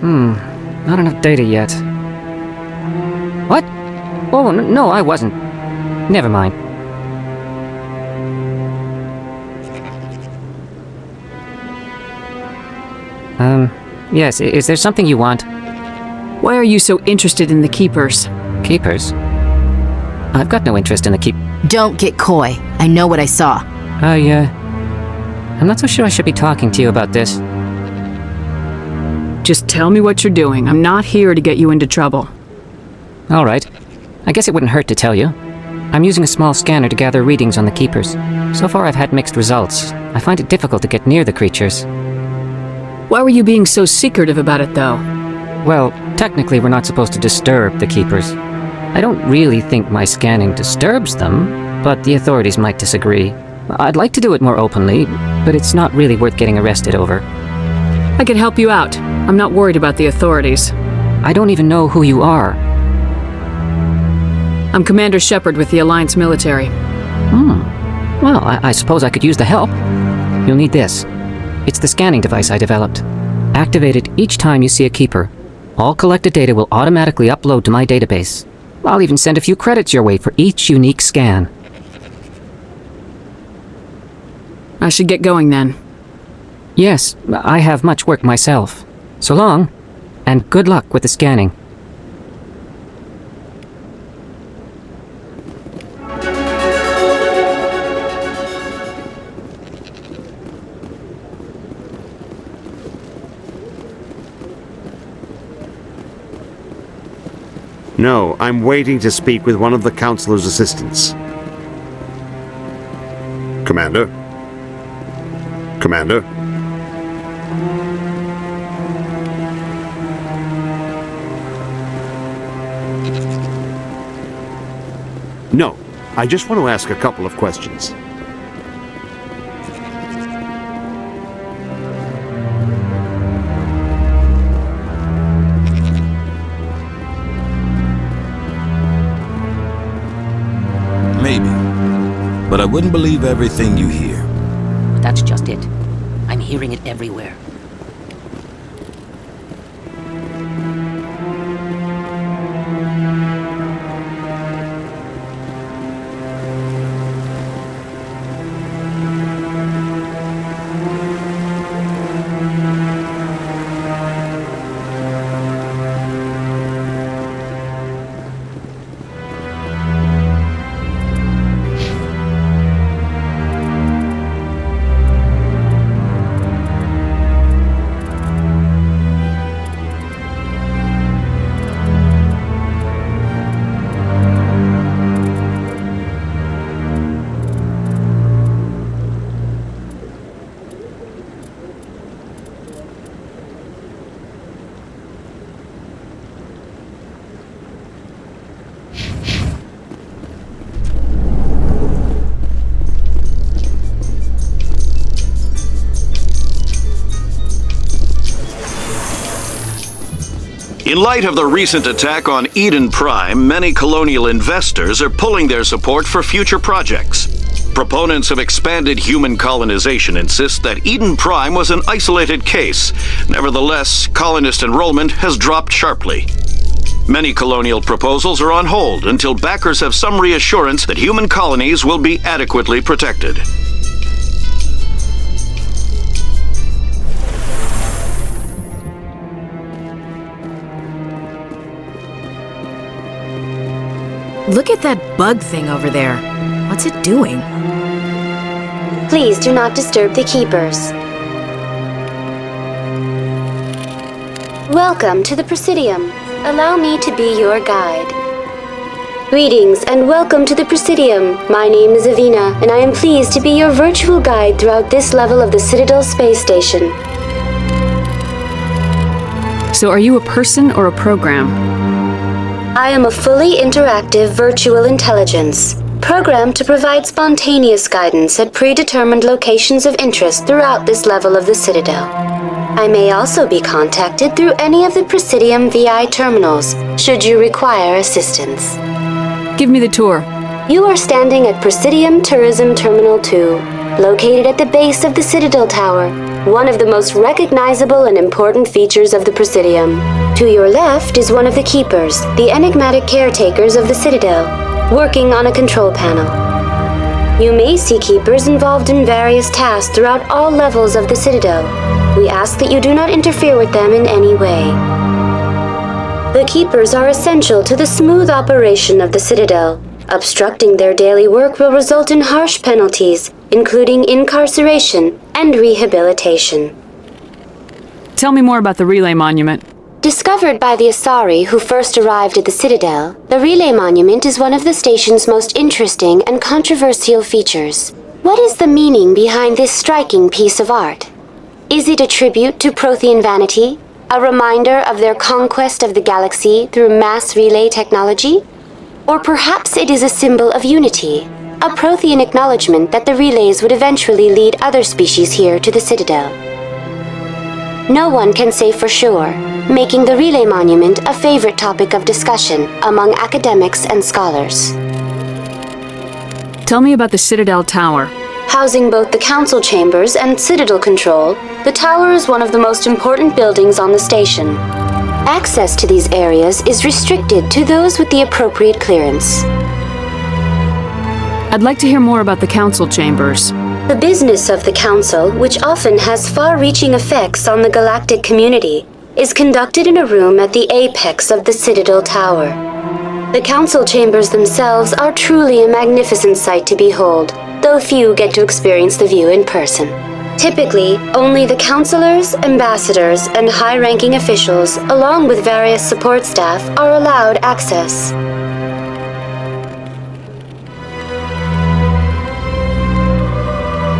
Not enough data yet. What? Oh, no, I wasn't. Never mind. Yes, is there something you want? Why are you so interested in the Keepers? Keepers? I've got no interest in the Don't get coy. I know what I saw. I'm not so sure I should be talking to you about this. Just tell me what you're doing. I'm not here to get you into trouble. All right. I guess it wouldn't hurt to tell you. I'm using a small scanner to gather readings on the Keepers. So far I've had mixed results. I find it difficult to get near the creatures. Why were you being so secretive about it, though? Well, technically we're not supposed to disturb the Keepers. I don't really think my scanning disturbs them, but the authorities might disagree. I'd like to do it more openly, but it's not really worth getting arrested over. I could help you out. I'm not worried about the authorities. I don't even know who you are. I'm Commander Shepard with the Alliance military. Well, I suppose I could use the help. You'll need this. It's the scanning device I developed. Activate it each time you see a Keeper. All collected data will automatically upload to my database. I'll even send a few credits your way for each unique scan. I should get going then. Yes, I have much work myself. So long, and good luck with the scanning. No, I'm waiting to speak with one of the Counselor's assistants. Commander? Commander? No, I just want to ask a couple of questions. Maybe. But I wouldn't believe everything you hear. That's just it. I'm hearing it everywhere. In light of the recent attack on Eden Prime, many colonial investors are pulling their support for future projects. Proponents of expanded human colonization insist that Eden Prime was an isolated case. Nevertheless, colonist enrollment has dropped sharply. Many colonial proposals are on hold until backers have some reassurance that human colonies will be adequately protected. Look at that bug thing over there. What's it doing? Please do not disturb the Keepers. Welcome to the Presidium. Allow me to be your guide. Greetings and welcome to the Presidium. My name is Avina, and I am pleased to be your virtual guide throughout this level of the Citadel Space Station. So are you a person or a program? I am a fully interactive virtual intelligence, programmed to provide spontaneous guidance at predetermined locations of interest throughout this level of the Citadel. I may also be contacted through any of the Presidium VI terminals, should you require assistance. Give me the tour. You are standing at Presidium Tourism Terminal 2, located at the base of the Citadel Tower. one of the most recognizable and important features of the Presidium. To your left is one of the Keepers, the enigmatic caretakers of the Citadel, working on a control panel. You may see Keepers involved in various tasks throughout all levels of the Citadel. We ask that you do not interfere with them in any way. The Keepers are essential to the smooth operation of the Citadel. Obstructing their daily work will result in harsh penalties, including incarceration and rehabilitation. Tell me more about the relay monument. Discovered by the Asari who first arrived at the Citadel, the Relay Monument is one of the station's most interesting and controversial features. What is the meaning behind this striking piece of art? Is it a tribute to Prothean vanity? A reminder of their conquest of the galaxy through mass relay technology? Or perhaps it is a symbol of unity, a Prothean acknowledgement that the relays would eventually lead other species here to the Citadel. No one can say for sure, making the Relay Monument a favorite topic of discussion among academics and scholars. Tell me about the Citadel Tower. Housing both the council chambers and Citadel control, the tower is one of the most important buildings on the station. Access to these areas is restricted to those with the appropriate clearance. I'd like to hear more about the council chambers. The business of the council, which often has far-reaching effects on the galactic community, is conducted in a room at the apex of the Citadel Tower. The council chambers themselves are truly a magnificent sight to behold, though few get to experience the view in person. Typically, only the councilors, ambassadors, and high-ranking officials, along with various support staff, are allowed access.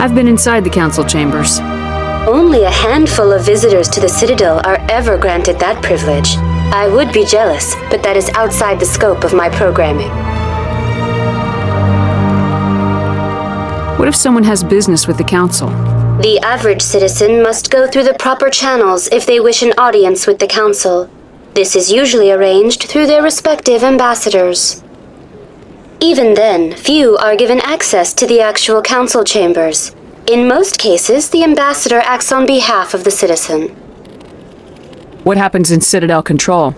I've been inside the council chambers. Only a handful of visitors to the Citadel are ever granted that privilege. I would be jealous, but that is outside the scope of my programming. What if someone has business with the council? The average citizen must go through the proper channels if they wish an audience with the council. This is usually arranged through their respective ambassadors. Even then, few are given access to the actual council chambers. In most cases, the ambassador acts on behalf of the citizen. What happens in Citadel Control?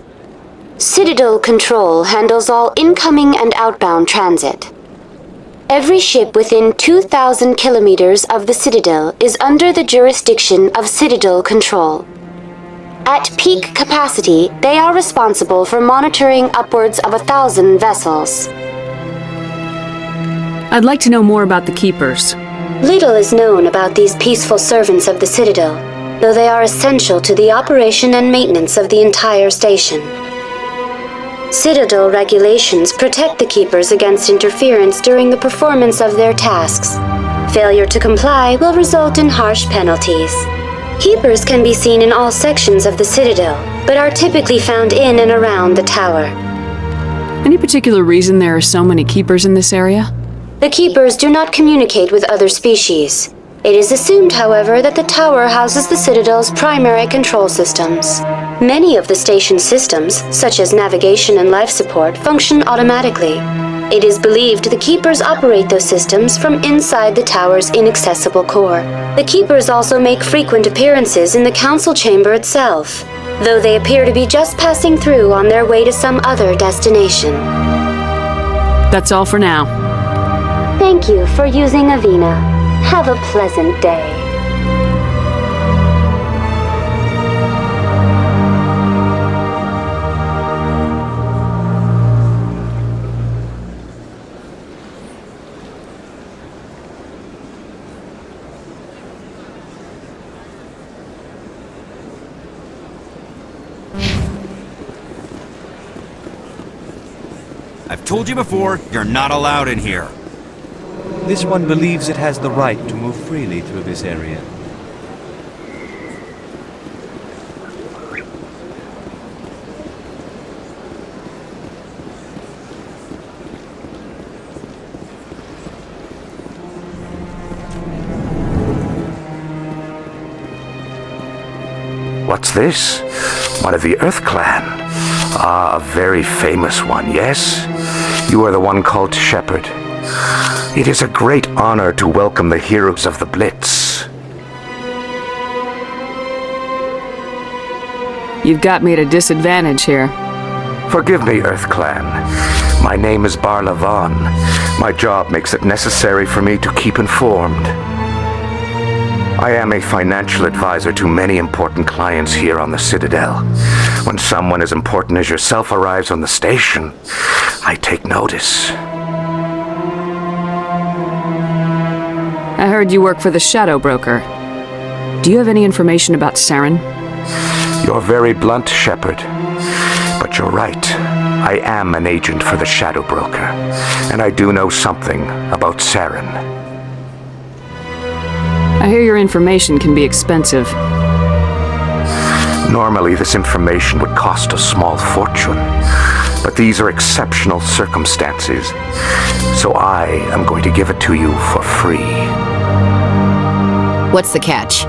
Citadel Control handles all incoming and outbound transit. Every ship within 2,000 kilometers of the Citadel is under the jurisdiction of Citadel Control. At peak capacity, they are responsible for monitoring upwards of 1,000 vessels. I'd like to know more about the Keepers. Little is known about these peaceful servants of the Citadel, though they are essential to the operation and maintenance of the entire station. Citadel regulations protect the Keepers against interference during the performance of their tasks. Failure to comply will result in harsh penalties. Keepers can be seen in all sections of the Citadel, but are typically found in and around the tower. Any particular reason there are so many Keepers in this area? The Keepers do not communicate with other species. It is assumed, however, that the tower houses the Citadel's primary control systems. Many of the station's systems, such as navigation and life support, function automatically. It is believed the Keepers operate those systems from inside the tower's inaccessible core. The Keepers also make frequent appearances in the council chamber itself, though they appear to be just passing through on their way to some other destination. That's all for now. Thank you for using Avina. Have a pleasant day. I've told you before, you're not allowed in here. This one believes it has the right to move freely through this area. What's this? One of the Earth Clan. Ah, a very famous one, yes? You are the one called Shepard. It is a great honor to welcome the heroes of the Blitz. You've got me at a disadvantage here. Forgive me, Earth Clan. My name is Barla Vaughn. My job makes it necessary for me to keep informed. I am a financial advisor to many important clients here on the Citadel. When someone as important as yourself arrives on the station, I take notice. I heard you work for the Shadow Broker. Do you have any information about Saren? You're very blunt, Shepard. But you're right. I am an agent for the Shadow Broker, and I do know something about Saren. I hear your information can be expensive. Normally, this information would cost a small fortune, but these are exceptional circumstances, so I am going to give it to you for free. What's the catch?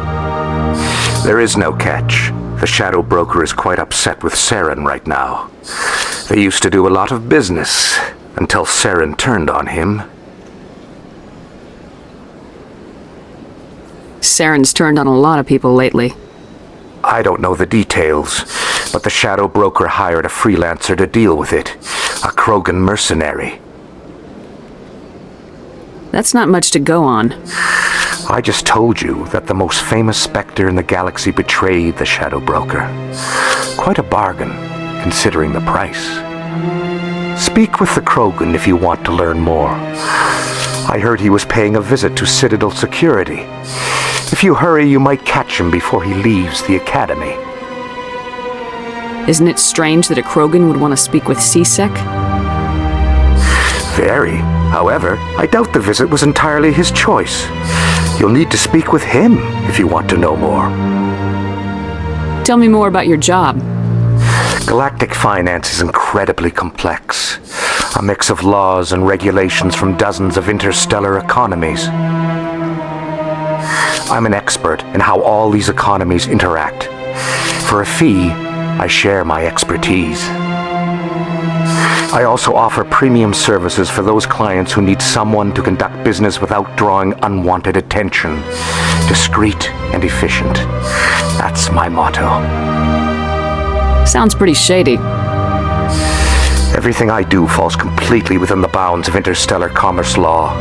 There is no catch. The Shadow Broker is quite upset with Saren right now. They used to do a lot of business until Saren turned on him. Saren's turned on a lot of people lately. I don't know the details, but the Shadow Broker hired a freelancer to deal with it, a Krogan mercenary. That's not much to go on. I just told you that the most famous Spectre in the galaxy betrayed the Shadow Broker. Quite a bargain, considering the price. Speak with the Krogan if you want to learn more. I heard he was paying a visit to Citadel security. If you hurry, you might catch him before he leaves the Academy. Isn't it strange that a Krogan would want to speak with C-Sec? Very. However, I doubt the visit was entirely his choice. You'll need to speak with him if you want to know more. Tell me more about your job. Galactic finance is incredibly complex. A mix of laws and regulations from dozens of interstellar economies. I'm an expert in how all these economies interact. For a fee, I share my expertise. I also offer premium services for those clients who need someone to conduct business without drawing unwanted attention. Discreet and efficient. That's my motto. Sounds pretty shady. Everything I do falls completely within the bounds of interstellar commerce law.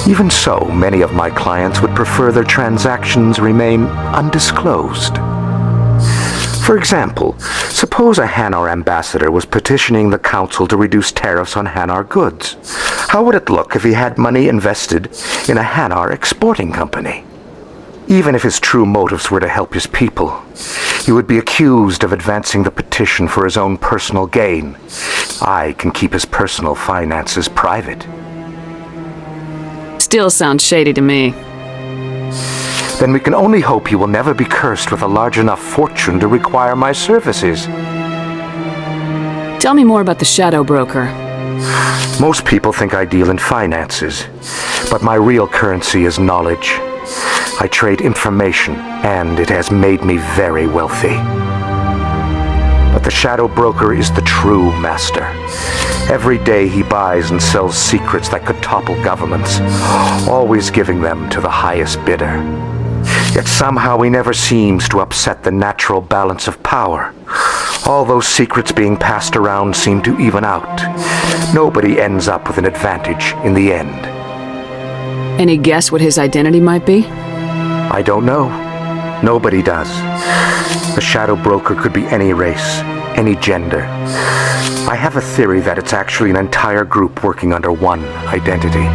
Even so, many of my clients would prefer their transactions remain undisclosed. For example, suppose a Hanar ambassador was petitioning the council to reduce tariffs on Hanar goods. How would it look if he had money invested in a Hanar exporting company? Even if his true motives were to help his people, he would be accused of advancing the petition for his own personal gain. I can keep his personal finances private. Still sounds shady to me. Then we can only hope he will never be cursed with a large enough fortune to require my services. Tell me more about the Shadow Broker. Most people think I deal in finances, but my real currency is knowledge. I trade information, and it has made me very wealthy. But the Shadow Broker is the true master. Every day he buys and sells secrets that could topple governments, always giving them to the highest bidder. Yet somehow he never seems to upset the natural balance of power. All those secrets being passed around seem to even out. Nobody ends up with an advantage in the end. Any guess what his identity might be? I don't know. Nobody does. The Shadow Broker could be any race, any gender. I have a theory that it's actually an entire group working under one identity.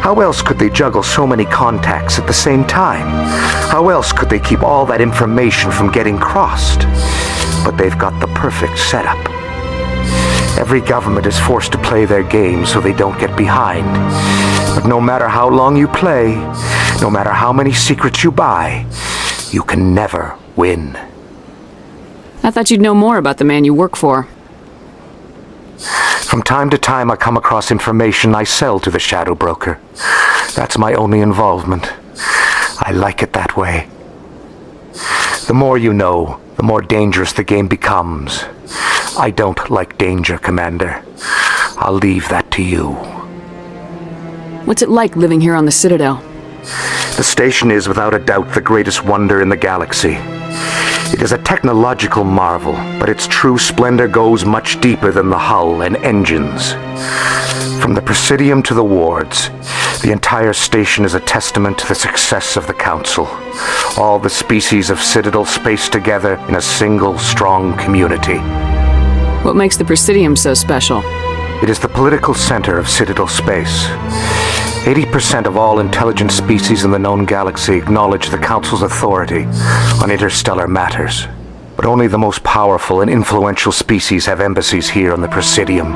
How else could they juggle so many contacts at the same time? How else could they keep all that information from getting crossed? But they've got the perfect setup. Every government is forced to play their game so they don't get behind. But no matter how long you play, no matter how many secrets you buy, you can never win. I thought you'd know more about the man you work for. From time to time, I come across information I sell to the Shadow Broker. That's my only involvement. I like it that way. The more you know, the more dangerous the game becomes. I don't like danger, Commander. I'll leave that to you. What's it like living here on the Citadel? The station is without a doubt the greatest wonder in the galaxy. It is a technological marvel, but its true splendor goes much deeper than the hull and engines. From the Presidium to the wards, the entire station is a testament to the success of the Council. All the species of Citadel spaced together in a single, strong community. What makes the Presidium so special? It is the political center of Citadel space. 80% of all intelligent species in the known galaxy acknowledge the Council's authority on interstellar matters. But only the most powerful and influential species have embassies here on the Presidium.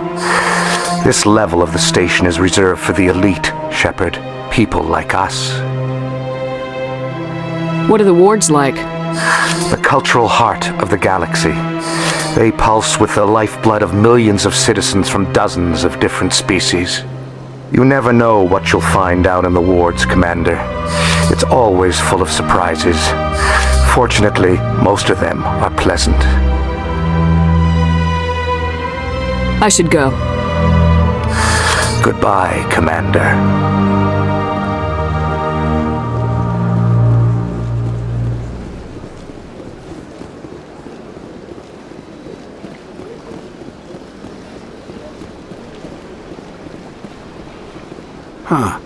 This level of the station is reserved for the elite, Shepard. People like us. What are the wards like? The cultural heart of the galaxy. They pulse with the lifeblood of millions of citizens from dozens of different species. You never know what you'll find out in the wards, Commander. It's always full of surprises. Fortunately, most of them are pleasant. I should go. Goodbye, Commander. Huh.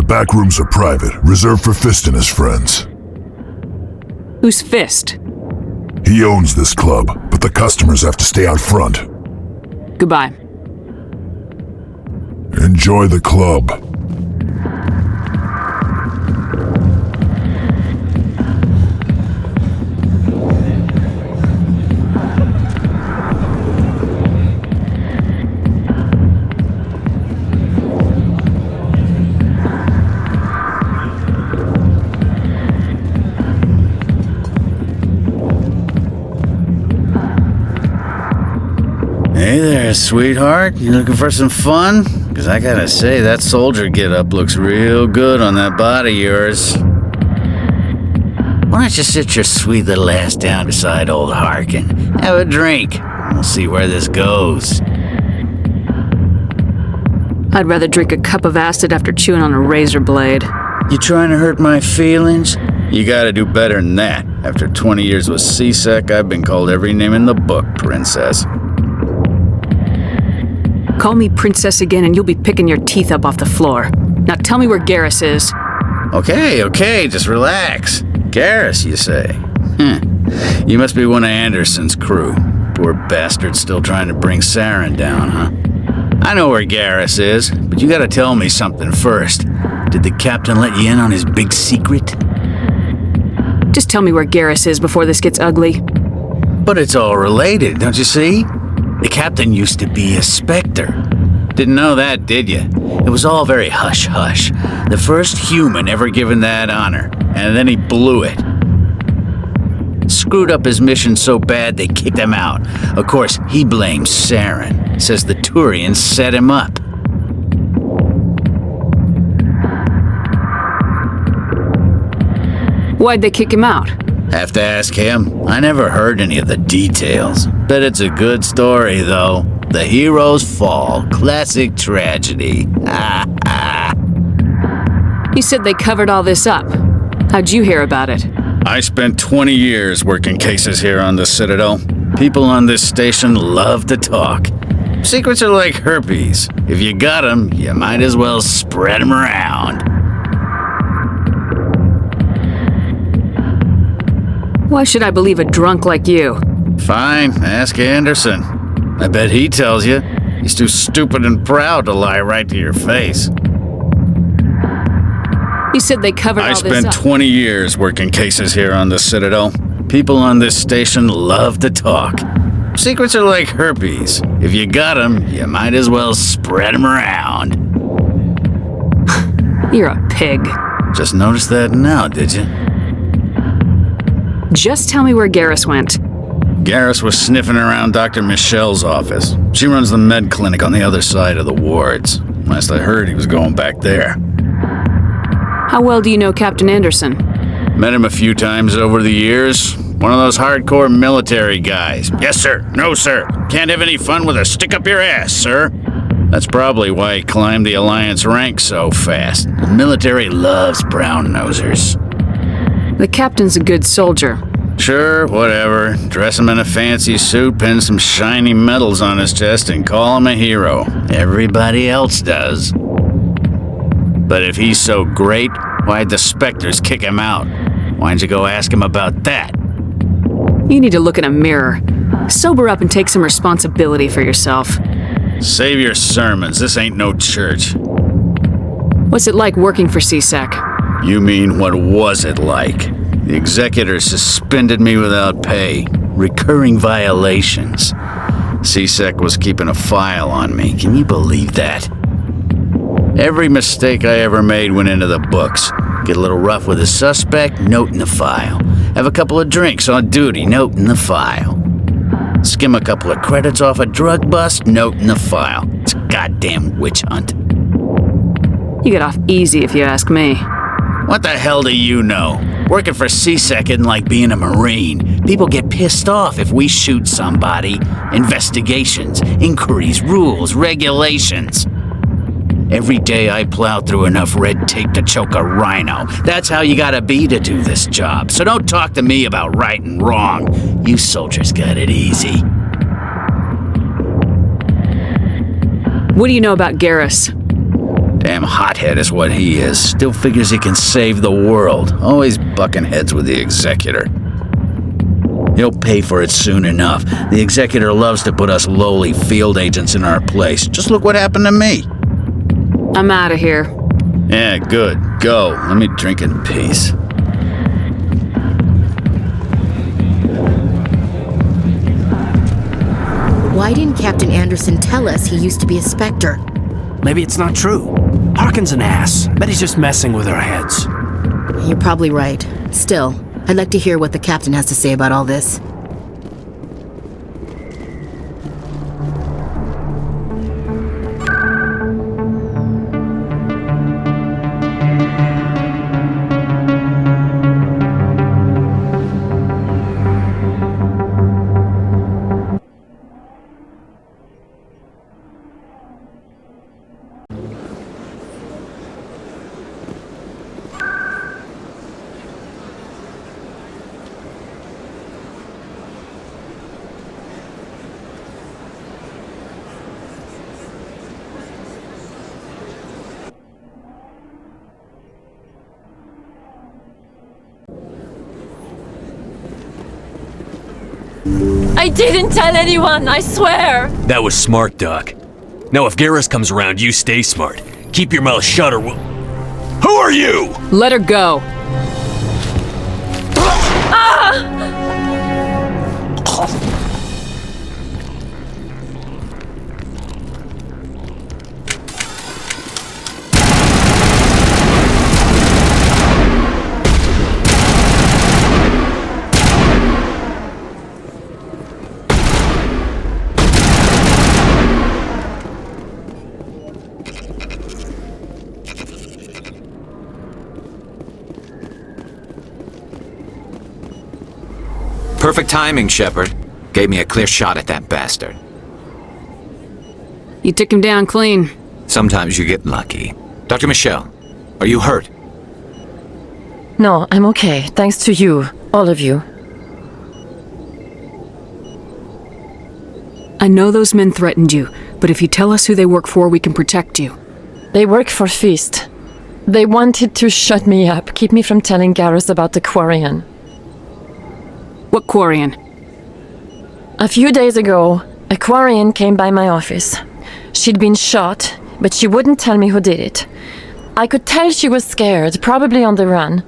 Back rooms are private, reserved for Fist and his friends. Who's Fist? He owns this club, but the customers have to stay out front. Goodbye. Enjoy the club. Hey there, sweetheart. You looking for some fun? Because I gotta say, that soldier get-up looks real good on that body of yours. Why don't you sit your sweet little ass down beside old Harkin? Have a drink. We'll see where this goes. I'd rather drink a cup of acid after chewing on a razor blade. You trying to hurt my feelings? You gotta do better than that. After 20 years with C-Sec, I've been called every name in the book, princess. Call me princess again and you'll be picking your teeth up off the floor. Now tell me where Garrus is. Okay, just relax. Garrus, you say? You must be one of Anderson's crew. Poor bastard still trying to bring Saren down, huh? I know where Garrus is, but you gotta tell me something first. Did the captain let you in on his big secret? Just tell me where Garrus is before this gets ugly. But it's all related, don't you see? The captain used to be a Spectre. Didn't know that, did you? It was all very hush-hush. The first human ever given that honor, and then he blew it. Screwed up his mission so bad they kicked him out. Of course, he blames Saren. Says the Turians set him up. Why'd they kick him out? Have to ask him. I never heard any of the details. Bet it's a good story, though. The heroes fall. Classic tragedy. You said they covered all this up. How'd you hear about it? I spent 20 years working cases here on the Citadel. People on this station love to talk. Secrets are like herpes. If you got 'em, you might as well spread 'em around. Why should I believe a drunk like you? Fine, ask Anderson. I bet he tells you. He's too stupid and proud to lie right to your face. You said they covered I all this spent up. 20 years working cases here on the Citadel. People on this station love to talk. Secrets are like herpes. If you got 'em, you might as well spread 'em around. You're a pig. Just noticed that now, did you? Just tell me where Garrus went. Garrus was sniffing around Dr. Michelle's office. She runs the med clinic on the other side of the wards. Last I heard, he was going back there. How well do you know Captain Anderson? Met him a few times over the years. One of those hardcore military guys. Yes, sir. No, sir. Can't have any fun with a stick up your ass, sir. That's probably why he climbed the Alliance ranks so fast. The military loves brown-nosers. The captain's a good soldier. Sure, whatever. Dress him in a fancy suit, pin some shiny medals on his chest, and call him a hero. Everybody else does. But if he's so great, why'd the Spectres kick him out? Why'd you go ask him about that? You need to look in a mirror. Sober up and take some responsibility for yourself. Save your sermons. This ain't no church. What's it like working for CSEC? You mean, what was it like? The executor suspended me without pay. Recurring violations. CSEC was keeping a file on me. Can you believe that? Every mistake I ever made went into the books. Get a little rough with a suspect, note in the file. Have a couple of drinks on duty, note in the file. Skim a couple of credits off a drug bust, note in the file. It's a goddamn witch hunt. You get off easy if you ask me. What the hell do you know? Working for CSEC isn't like being a Marine. People get pissed off if we shoot somebody. Investigations, inquiries, rules, regulations. Every day I plow through enough red tape to choke a rhino. That's how you gotta be to do this job. So don't talk to me about right and wrong. You soldiers got it easy. What do you know about Garrus? Damn hothead is what he is. Still figures he can save the world. Always bucking heads with the executor. He'll pay for it soon enough. The executor loves to put us lowly field agents in our place. Just look what happened to me. I'm out of here. Yeah, good. Go. Let me drink in peace. Why didn't Captain Anderson tell us he used to be a Spectre? Maybe it's not true. Harkin's an ass. Bet he's just messing with our heads. You're probably right. Still, I'd like to hear what the captain has to say about all this. I didn't tell anyone, I swear! That was smart, Doc. Now if Garrus comes around, you stay smart. Keep your mouth shut or we'll... Who are you? Let her go. Ah! Perfect timing, Shepard. Gave me a clear shot at that bastard. You took him down clean. Sometimes you get lucky. Dr. Michelle, are you hurt? No, I'm okay, thanks to you. All of you. I know those men threatened you, but if you tell us who they work for, we can protect you. They work for Feast. They wanted to shut me up, keep me from telling Garrus about the Quarian. What Quarian? A few days ago, a Quarian came by my office. She'd been shot, but she wouldn't tell me who did it. I could tell she was scared, probably on the run.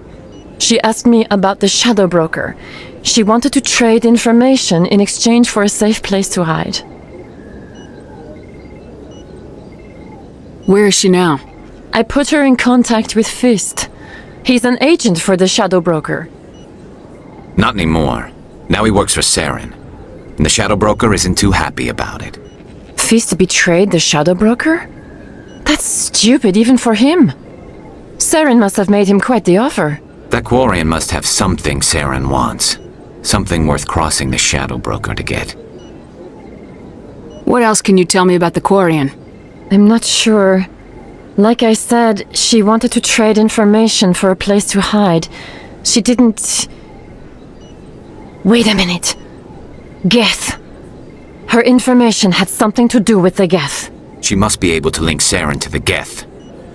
She asked me about the Shadow Broker. She wanted to trade information in exchange for a safe place to hide. Where is she now? I put her in contact with Fist. He's an agent for the Shadow Broker. Not anymore. Now he works for Saren. And the Shadow Broker isn't too happy about it. Fist betrayed the Shadow Broker? That's stupid even for him. Saren must have made him quite the offer. That Quarian must have something Saren wants. Something worth crossing the Shadow Broker to get. What else can you tell me about the Quarian? I'm not sure. Like I said, she wanted to trade information for a place to hide. She didn't... Wait a minute. Geth. Her information had something to do with the Geth. She must be able to link Saren to the Geth.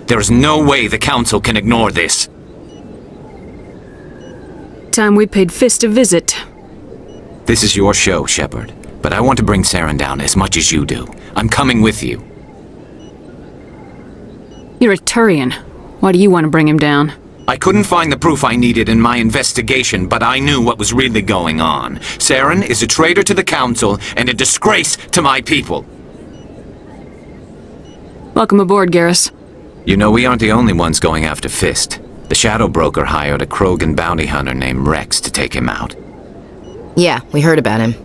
There is no way the Council can ignore this. Time we paid Fist a visit. This is your show, Shepard. But I want to bring Saren down as much as you do. I'm coming with you. You're a Turian. Why do you want to bring him down? I couldn't find the proof I needed in my investigation, but I knew what was really going on. Saren is a traitor to the Council and a disgrace to my people. Welcome aboard, Garrus. You know, we aren't the only ones going after Fist. The Shadow Broker hired a Krogan bounty hunter named Rex to take him out. Yeah, we heard about him.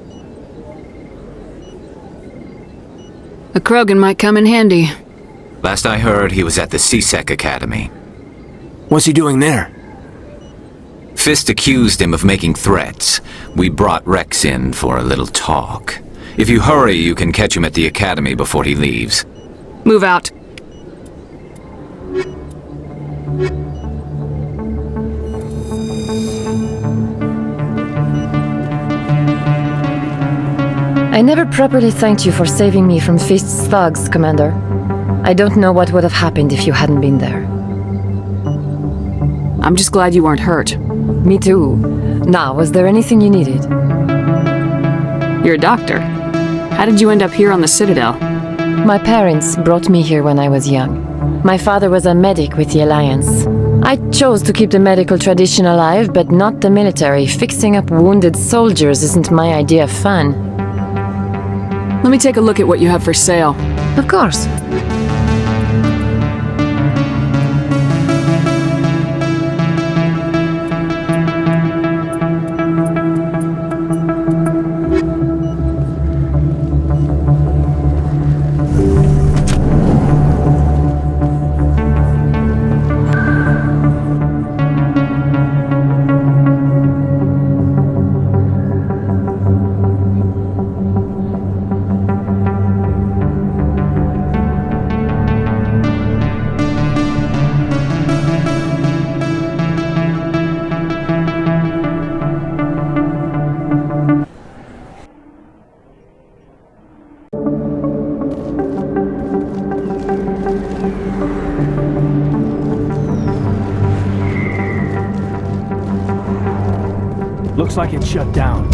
A Krogan might come in handy. Last I heard, he was at the C-Sec Academy. What's he doing there? Fist accused him of making threats. We brought Rex in for a little talk. If you hurry, you can catch him at the Academy before he leaves. Move out. I never properly thanked you for saving me from Fist's thugs, Commander. I don't know what would have happened if you hadn't been there. I'm just glad you weren't hurt. Me too. Now, was there anything you needed? You're a doctor. How did you end up here on the Citadel? My parents brought me here when I was young. My father was a medic with the Alliance. I chose to keep the medical tradition alive, but not the military. Fixing up wounded soldiers isn't my idea of fun. Let me take a look at what you have for sale. Of course. Looks like it's shut down.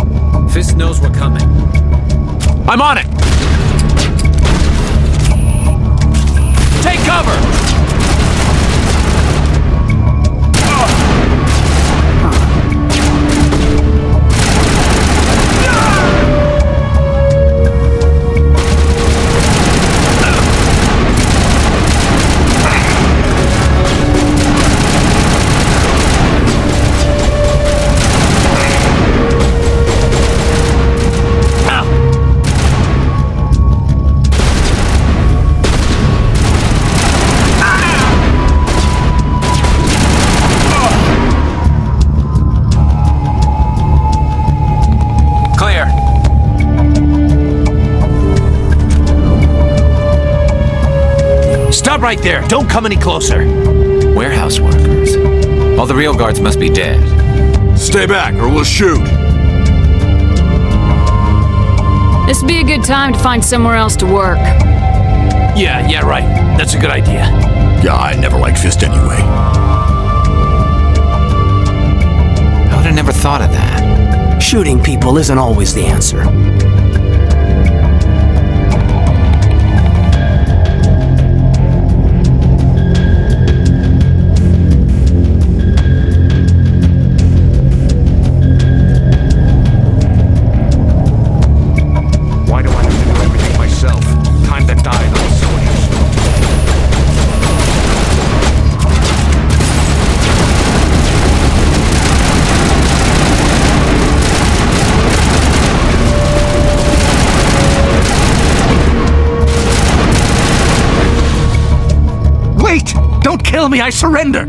Fist knows we're coming. I'm on it! Take cover! Stop right there! Don't come any closer! Warehouse workers. All the real guards must be dead. Stay back, or we'll shoot. This'd be a good time to find somewhere else to work. Yeah, right. That's a good idea. Yeah, I never liked Fist anyway. I would have never thought of that. Shooting people isn't always the answer. Why do I have to do everything myself? Time that died on someone else. Wait! Don't kill me, I surrender!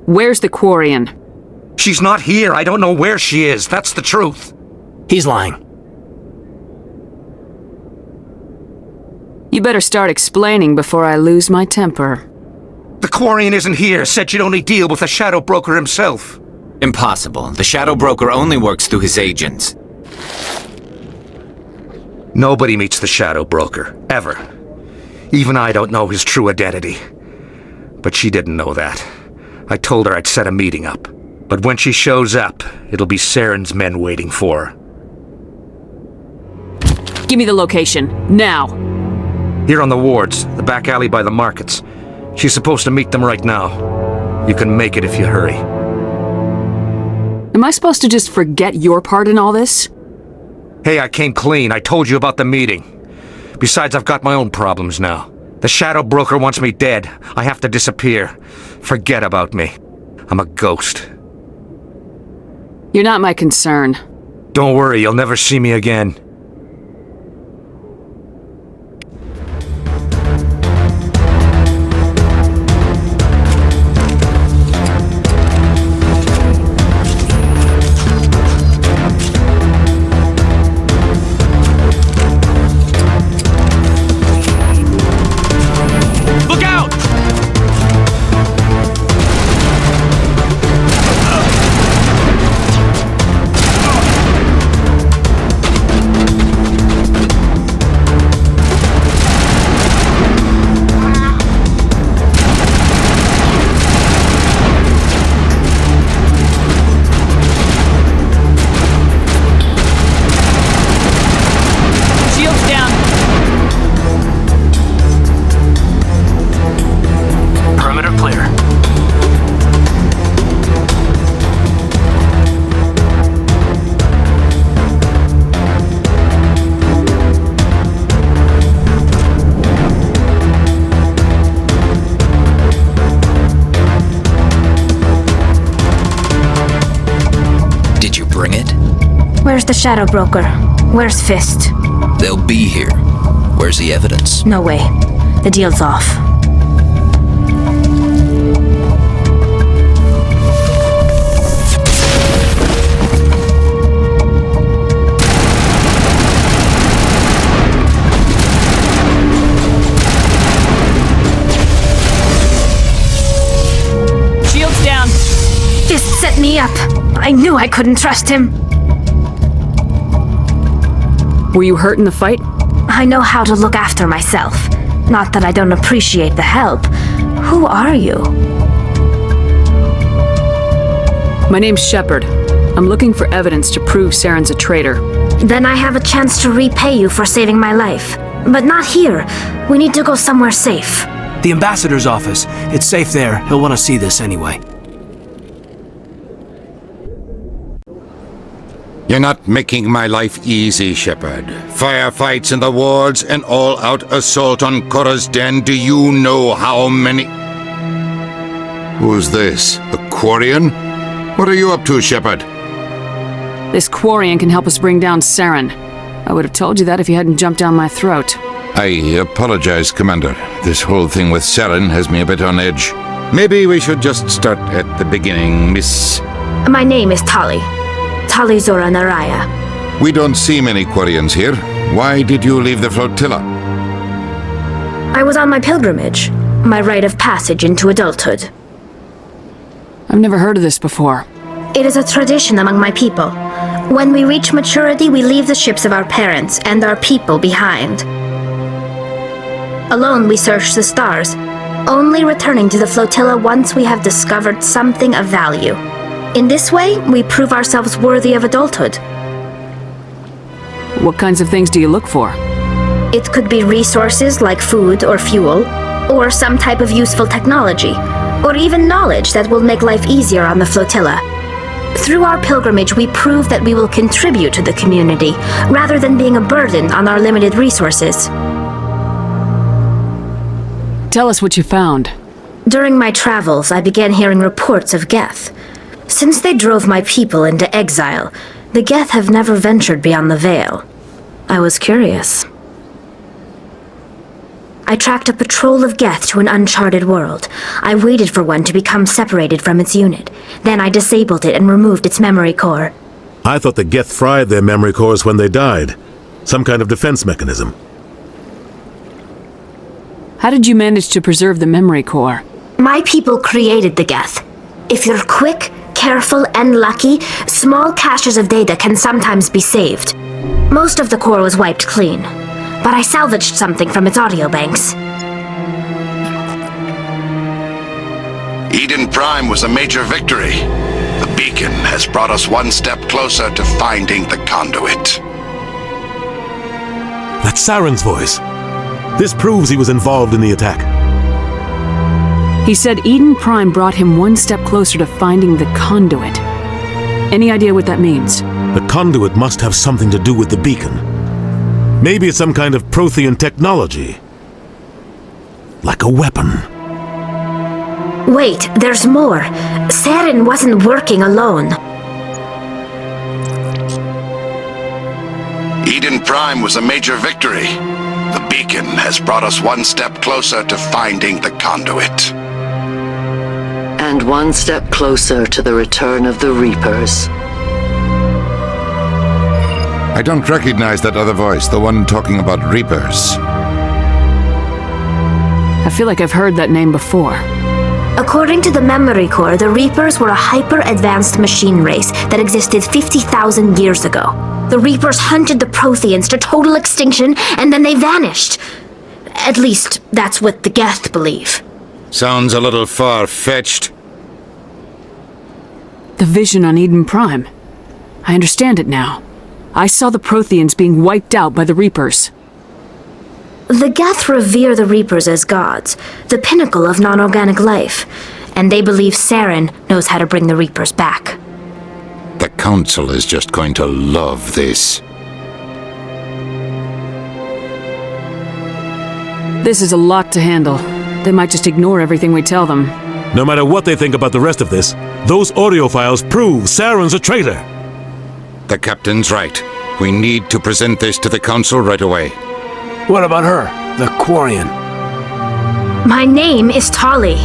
Where's the Quarian? She's not here. I don't know where she is. That's the truth. He's lying. You better start explaining before I lose my temper. The Quarian isn't here. Said she'd only deal with the Shadow Broker himself. Impossible. The Shadow Broker only works through his agents. Nobody meets the Shadow Broker, ever. Even I don't know his true identity. But she didn't know that. I told her I'd set a meeting up. But when she shows up, it'll be Saren's men waiting for her. Give me the location, now! Here on the wards, the back alley by the markets. She's supposed to meet them right now. You can make it if you hurry. Am I supposed to just forget your part in all this? Hey, I came clean. I told you about the meeting. Besides, I've got my own problems now. The Shadow Broker wants me dead. I have to disappear. Forget about me. I'm a ghost. You're not my concern. Don't worry, you'll never see me again. Where's the Shadow Broker? Where's Fist? They'll be here. Where's the evidence? No way. The deal's off. Shields down. Fist set me up. I knew I couldn't trust him. Were you hurt in the fight? I know how to look after myself. Not that I don't appreciate the help. Who are you? My name's Shepard. I'm looking for evidence to prove Saren's a traitor. Then I have a chance to repay you for saving my life. But not here. We need to go somewhere safe. The ambassador's office. It's safe there. He'll want to see this anyway. You're not making my life easy, Shepard. Firefights in the wards, an all-out assault on Korra's den. Do you know how many... Who's this? The Quarian? What are you up to, Shepard? This Quarian can help us bring down Saren. I would have told you that if you hadn't jumped down my throat. I apologize, Commander. This whole thing with Saren has me a bit on edge. Maybe we should just start at the beginning, Miss... My name is Tali. Tali Zora Naraya. We don't see many Quarians here. Why did you leave the flotilla? I was on my pilgrimage. My rite of passage into adulthood. I've never heard of this before. It is a tradition among my people. When we reach maturity, we leave the ships of our parents and our people behind. Alone, we search the stars, only returning to the flotilla once we have discovered something of value. In this way, we prove ourselves worthy of adulthood. What kinds of things do you look for? It could be resources like food or fuel, or some type of useful technology, or even knowledge that will make life easier on the flotilla. Through our pilgrimage, we prove that we will contribute to the community, rather than being a burden on our limited resources. Tell us what you found. During my travels, I began hearing reports of Geth. Since they drove my people into exile, the Geth have never ventured beyond the Veil. I was curious. I tracked a patrol of Geth to an uncharted world. I waited for one to become separated from its unit. Then I disabled it and removed its memory core. I thought the Geth fried their memory cores when they died. Some kind of defense mechanism. How did you manage to preserve the memory core? My people created the Geth. If you're quick, careful, and lucky, small caches of data can sometimes be saved. Most of the core was wiped clean, but I salvaged something from its audio banks. Eden Prime was a major victory. The beacon has brought us one step closer to finding the conduit. That's Saren's voice. This proves he was involved in the attack. He said Eden Prime brought him one step closer to finding the conduit. Any idea what that means? The conduit must have something to do with the beacon. Maybe it's some kind of Prothean technology. Like a weapon. Wait, there's more. Saren wasn't working alone. Eden Prime was a major victory. The beacon has brought us one step closer to finding the conduit. And one step closer to the return of the Reapers. I don't recognize that other voice, the one talking about Reapers. I feel like I've heard that name before. According to the memory core, the Reapers were a hyper-advanced machine race that existed 50,000 years ago. The Reapers hunted the Protheans to total extinction, and then they vanished. At least, that's what the Geth believe. Sounds a little far-fetched. The vision on Eden Prime. I understand it now. I saw the Protheans being wiped out by the Reapers. The Geth revere the Reapers as gods, the pinnacle of non-organic life, and they believe Saren knows how to bring the Reapers back. The Council is just going to love this. This is a lot to handle. They might just ignore everything we tell them. No matter what they think about the rest of this, those audio files prove Saren's a traitor. The Captain's right. We need to present this to the Council right away. What about her, the Quarian? My name is Tali.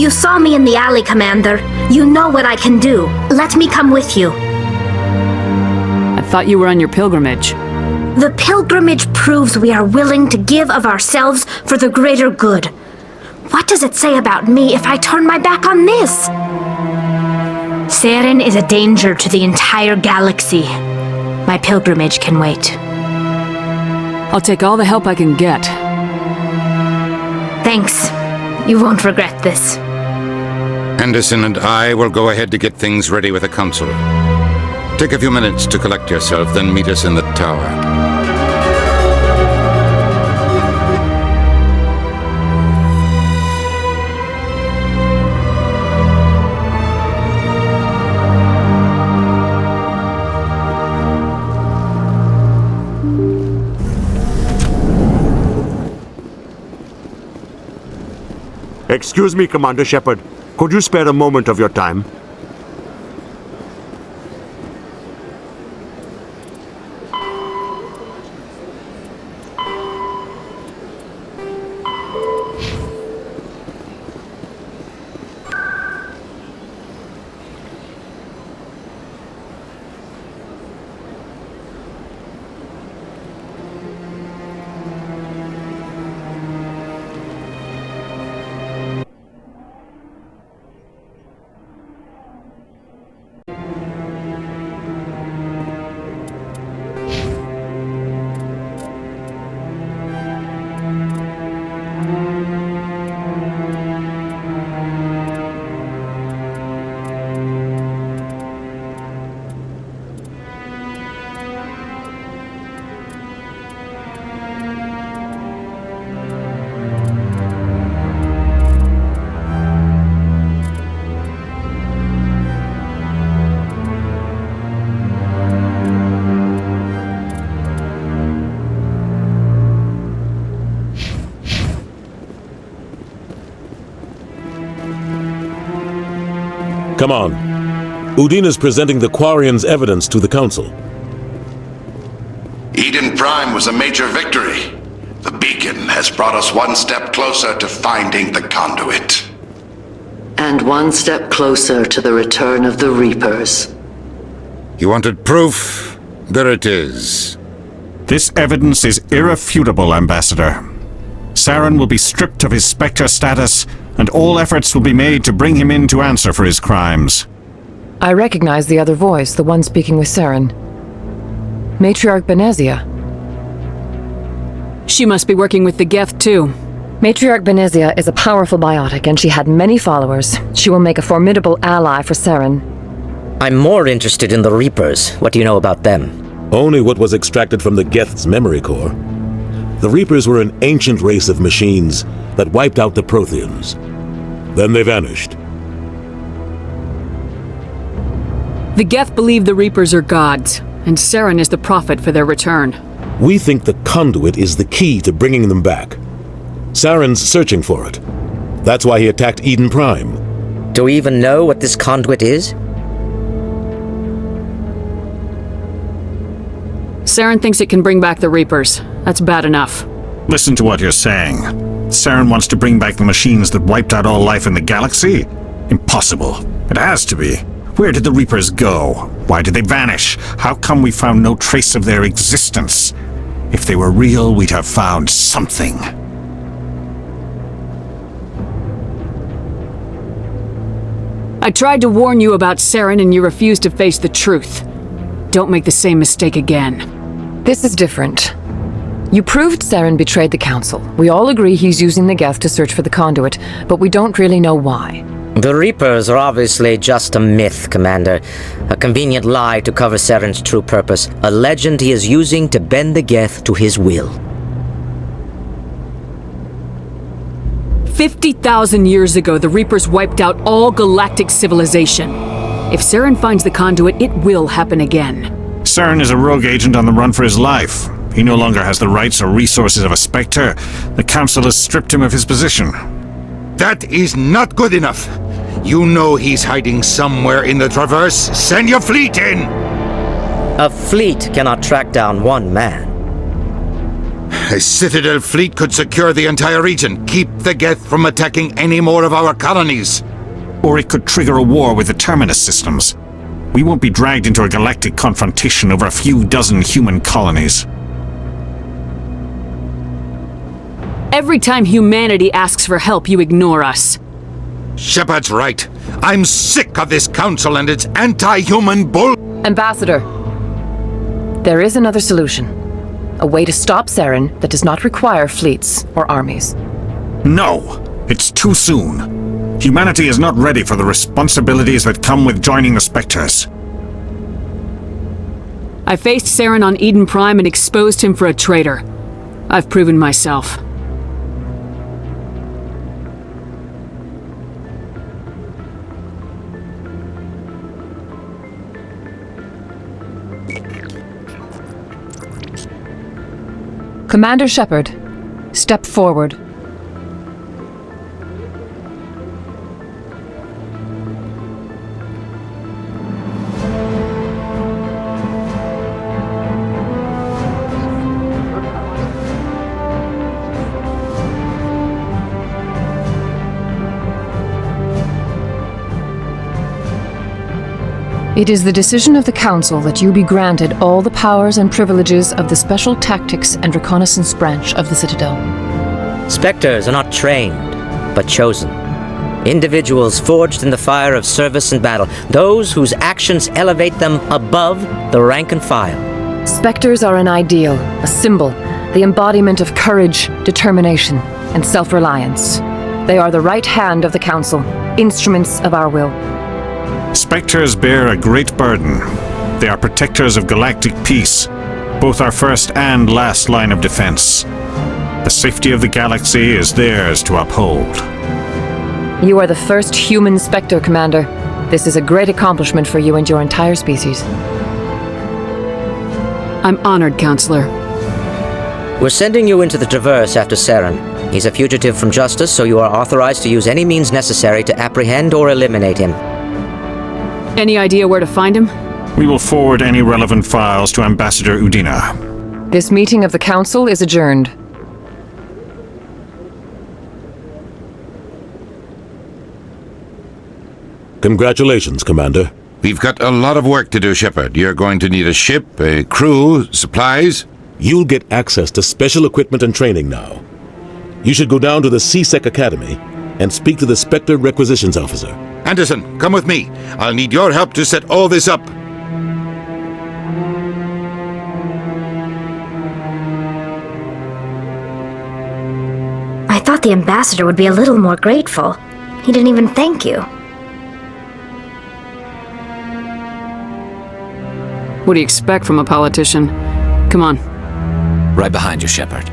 You saw me in the alley, Commander. You know what I can do. Let me come with you. I thought you were on your pilgrimage. The pilgrimage proves we are willing to give of ourselves for the greater good. What does it say about me if I turn my back on this? Saren is a danger to the entire galaxy. My pilgrimage can wait. I'll take all the help I can get. Thanks. You won't regret this. Anderson and I will go ahead to get things ready with the Council. Take a few minutes to collect yourself, then meet us in the tower. Excuse me, Commander Shepard. Could you spare a moment of your time? Come on. Udina's presenting the Quarians' evidence to the Council. Eden Prime was a major victory. The beacon has brought us one step closer to finding the conduit. And one step closer to the return of the Reapers. You wanted proof? There it is. This evidence is irrefutable, Ambassador. Saren will be stripped of his Spectre status, and all efforts will be made to bring him in to answer for his crimes. I recognize the other voice, the one speaking with Saren. Matriarch Benezia. She must be working with the Geth too. Matriarch Benezia is a powerful biotic, and she had many followers. She will make a formidable ally for Saren. I'm more interested in the Reapers. What do you know about them? Only what was extracted from the Geth's memory core. The Reapers were an ancient race of machines that wiped out the Protheans. Then they vanished. The Geth believe the Reapers are gods, and Saren is the prophet for their return. We think the conduit is the key to bringing them back. Saren's searching for it. That's why he attacked Eden Prime. Do we even know what this conduit is? Saren thinks it can bring back the Reapers. That's bad enough. Listen to what you're saying. Saren wants to bring back the machines that wiped out all life in the galaxy? Impossible. It has to be. Where did the Reapers go? Why did they vanish? How come we found no trace of their existence? If they were real, we'd have found something. I tried to warn you about Saren and you refused to face the truth. Don't make the same mistake again. This is different. You proved Saren betrayed the Council. We all agree he's using the Geth to search for the conduit, but we don't really know why. The Reapers are obviously just a myth, Commander. A convenient lie to cover Saren's true purpose. A legend he is using to bend the Geth to his will. 50,000 years ago, the Reapers wiped out all galactic civilization. If Saren finds the conduit, it will happen again. Saren is a rogue agent on the run for his life. He no longer has the rights or resources of a Spectre. The Council has stripped him of his position. That is not good enough. You know he's hiding somewhere in the Traverse. Send your fleet in! A fleet cannot track down one man. A Citadel fleet could secure the entire region, keep the Geth from attacking any more of our colonies. Or it could trigger a war with the Terminus systems. We won't be dragged into a galactic confrontation over a few dozen human colonies. Every time humanity asks for help, you ignore us. Shepard's right. I'm sick of this council and its anti-human bull— Ambassador, there is another solution. A way to stop Saren that does not require fleets or armies. No! It's too soon. Humanity is not ready for the responsibilities that come with joining the Spectres. I faced Saren on Eden Prime and exposed him for a traitor. I've proven myself. Commander Shepard, step forward. It is the decision of the Council that you be granted all the powers and privileges of the Special Tactics and Reconnaissance Branch of the Citadel. Spectres are not trained, but chosen. Individuals forged in the fire of service and battle. Those whose actions elevate them above the rank and file. Spectres are an ideal, a symbol, the embodiment of courage, determination, and self-reliance. They are the right hand of the Council, instruments of our will. Spectres bear a great burden. They are protectors of galactic peace, both our first and last line of defense. The safety of the galaxy is theirs to uphold. You are the first human Spectre, Commander. This is a great accomplishment for you and your entire species. I'm honored, Counselor. We're sending you into the Traverse after Saren. He's a fugitive from justice, so you are authorized to use any means necessary to apprehend or eliminate him. Any idea where to find him? We will forward any relevant files to Ambassador Udina. This meeting of the Council is adjourned. Congratulations, Commander. We've got a lot of work to do, Shepard. You're going to need a ship, a crew, supplies. You'll get access to special equipment and training now. You should go down to the C-Sec Academy and speak to the Spectre Requisitions Officer. Anderson, come with me. I'll need your help to set all this up. I thought the ambassador would be a little more grateful. He didn't even thank you. What do you expect from a politician? Come on. Right behind you, Shepard.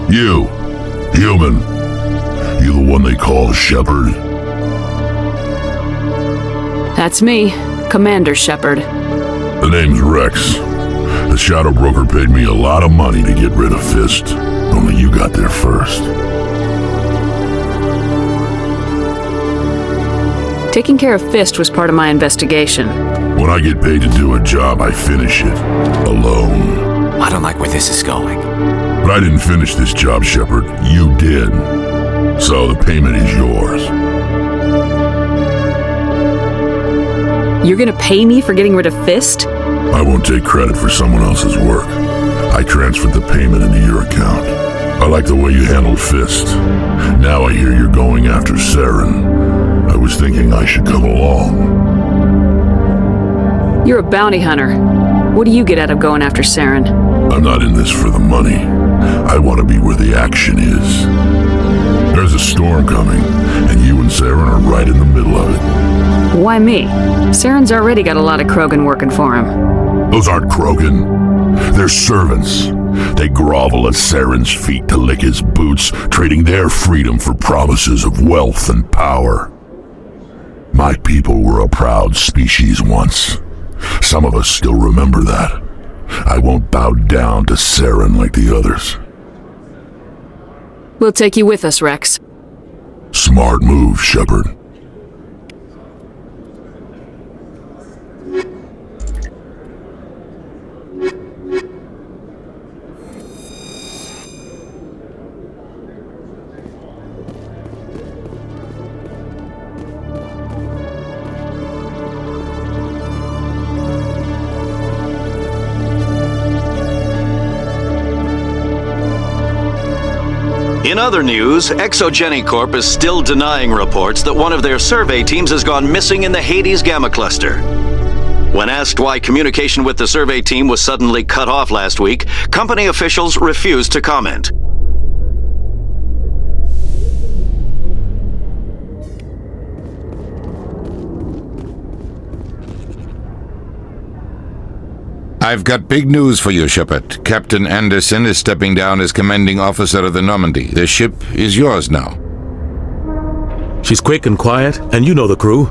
You, human. You the one they call Shepard? That's me, Commander Shepard. The name's Rex. The Shadow Broker paid me a lot of money to get rid of Fist. Only you got there first. Taking care of Fist was part of my investigation. When I get paid to do a job, I finish it. Alone. I don't like where this is going. But I didn't finish this job, Shepard. You did. So the payment is yours. You're gonna pay me for getting rid of Fist? I won't take credit for someone else's work. I transferred the payment into your account. I like the way you handled Fist. Now I hear you're going after Saren. I was thinking I should come along. You're a bounty hunter. What do you get out of going after Saren? I'm not in this for the money. I want to be where the action is. There's a storm coming, and you and Saren are right in the middle of it. Why me? Saren's already got a lot of Krogan working for him. Those aren't Krogan. They're servants. They grovel at Saren's feet to lick his boots, trading their freedom for promises of wealth and power. My people were a proud species once. Some of us still remember that. I won't bow down to Saren like the others. We'll take you with us, Rex. Smart move, Shepard. In other news, ExoGeniCorp is still denying reports that one of their survey teams has gone missing in the Hades Gamma Cluster. When asked why communication with the survey team was suddenly cut off last week, company officials refused to comment. I've got big news for you, Shepard. Captain Anderson is stepping down as commanding officer of the Normandy. The ship is yours now. She's quick and quiet, and you know the crew.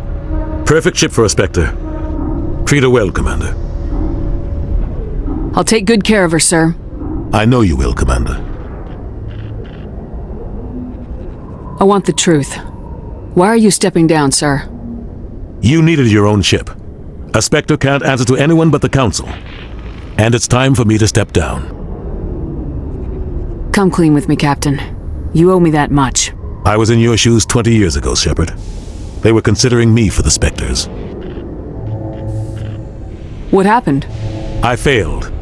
Perfect ship for a Spectre. Treat her well, Commander. I'll take good care of her, sir. I know you will, Commander. I want the truth. Why are you stepping down, sir? You needed your own ship. A Spectre can't answer to anyone but the Council. And it's time for me to step down. Come clean with me, Captain. You owe me that much. I was in your shoes 20 years ago, Shepard. They were considering me for the Spectres. What happened? I failed.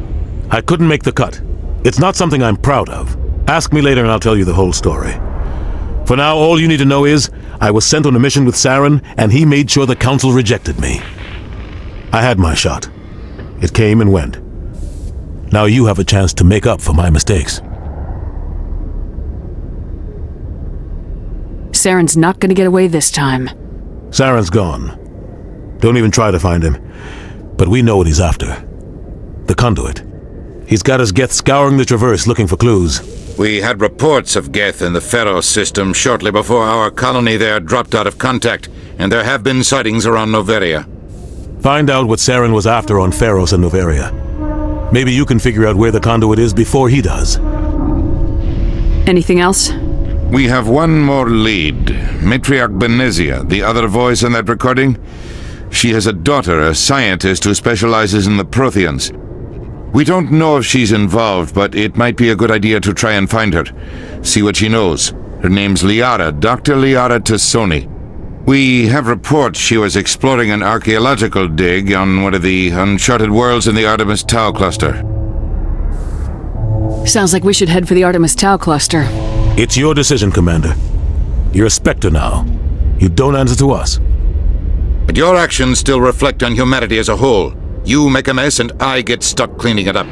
I couldn't make the cut. It's not something I'm proud of. Ask me later and I'll tell you the whole story. For now, all you need to know is, I was sent on a mission with Saren, and he made sure the Council rejected me. I had my shot. It came and went. Now you have a chance to make up for my mistakes. Saren's not gonna get away this time. Saren's gone. Don't even try to find him. But we know what he's after. The conduit. He's got his Geth scouring the Traverse looking for clues. We had reports of Geth in the Pharos system shortly before our colony there dropped out of contact, and there have been sightings around Noveria. Find out what Saren was after on Pharos and Noveria. Maybe you can figure out where the conduit is before he does. Anything else? We have one more lead. Matriarch Benezia, the other voice in that recording. She has a daughter, a scientist who specializes in the Protheans. We don't know if she's involved, but it might be a good idea to try and find her. See what she knows. Her name's Liara, Dr. Liara Tassoni. We have reports she was exploring an archaeological dig on one of the uncharted worlds in the Artemis Tau cluster. Sounds like we should head for the Artemis Tau cluster. It's your decision, Commander. You're a Spectre now. You don't answer to us. But your actions still reflect on humanity as a whole. You make a mess and I get stuck cleaning it up.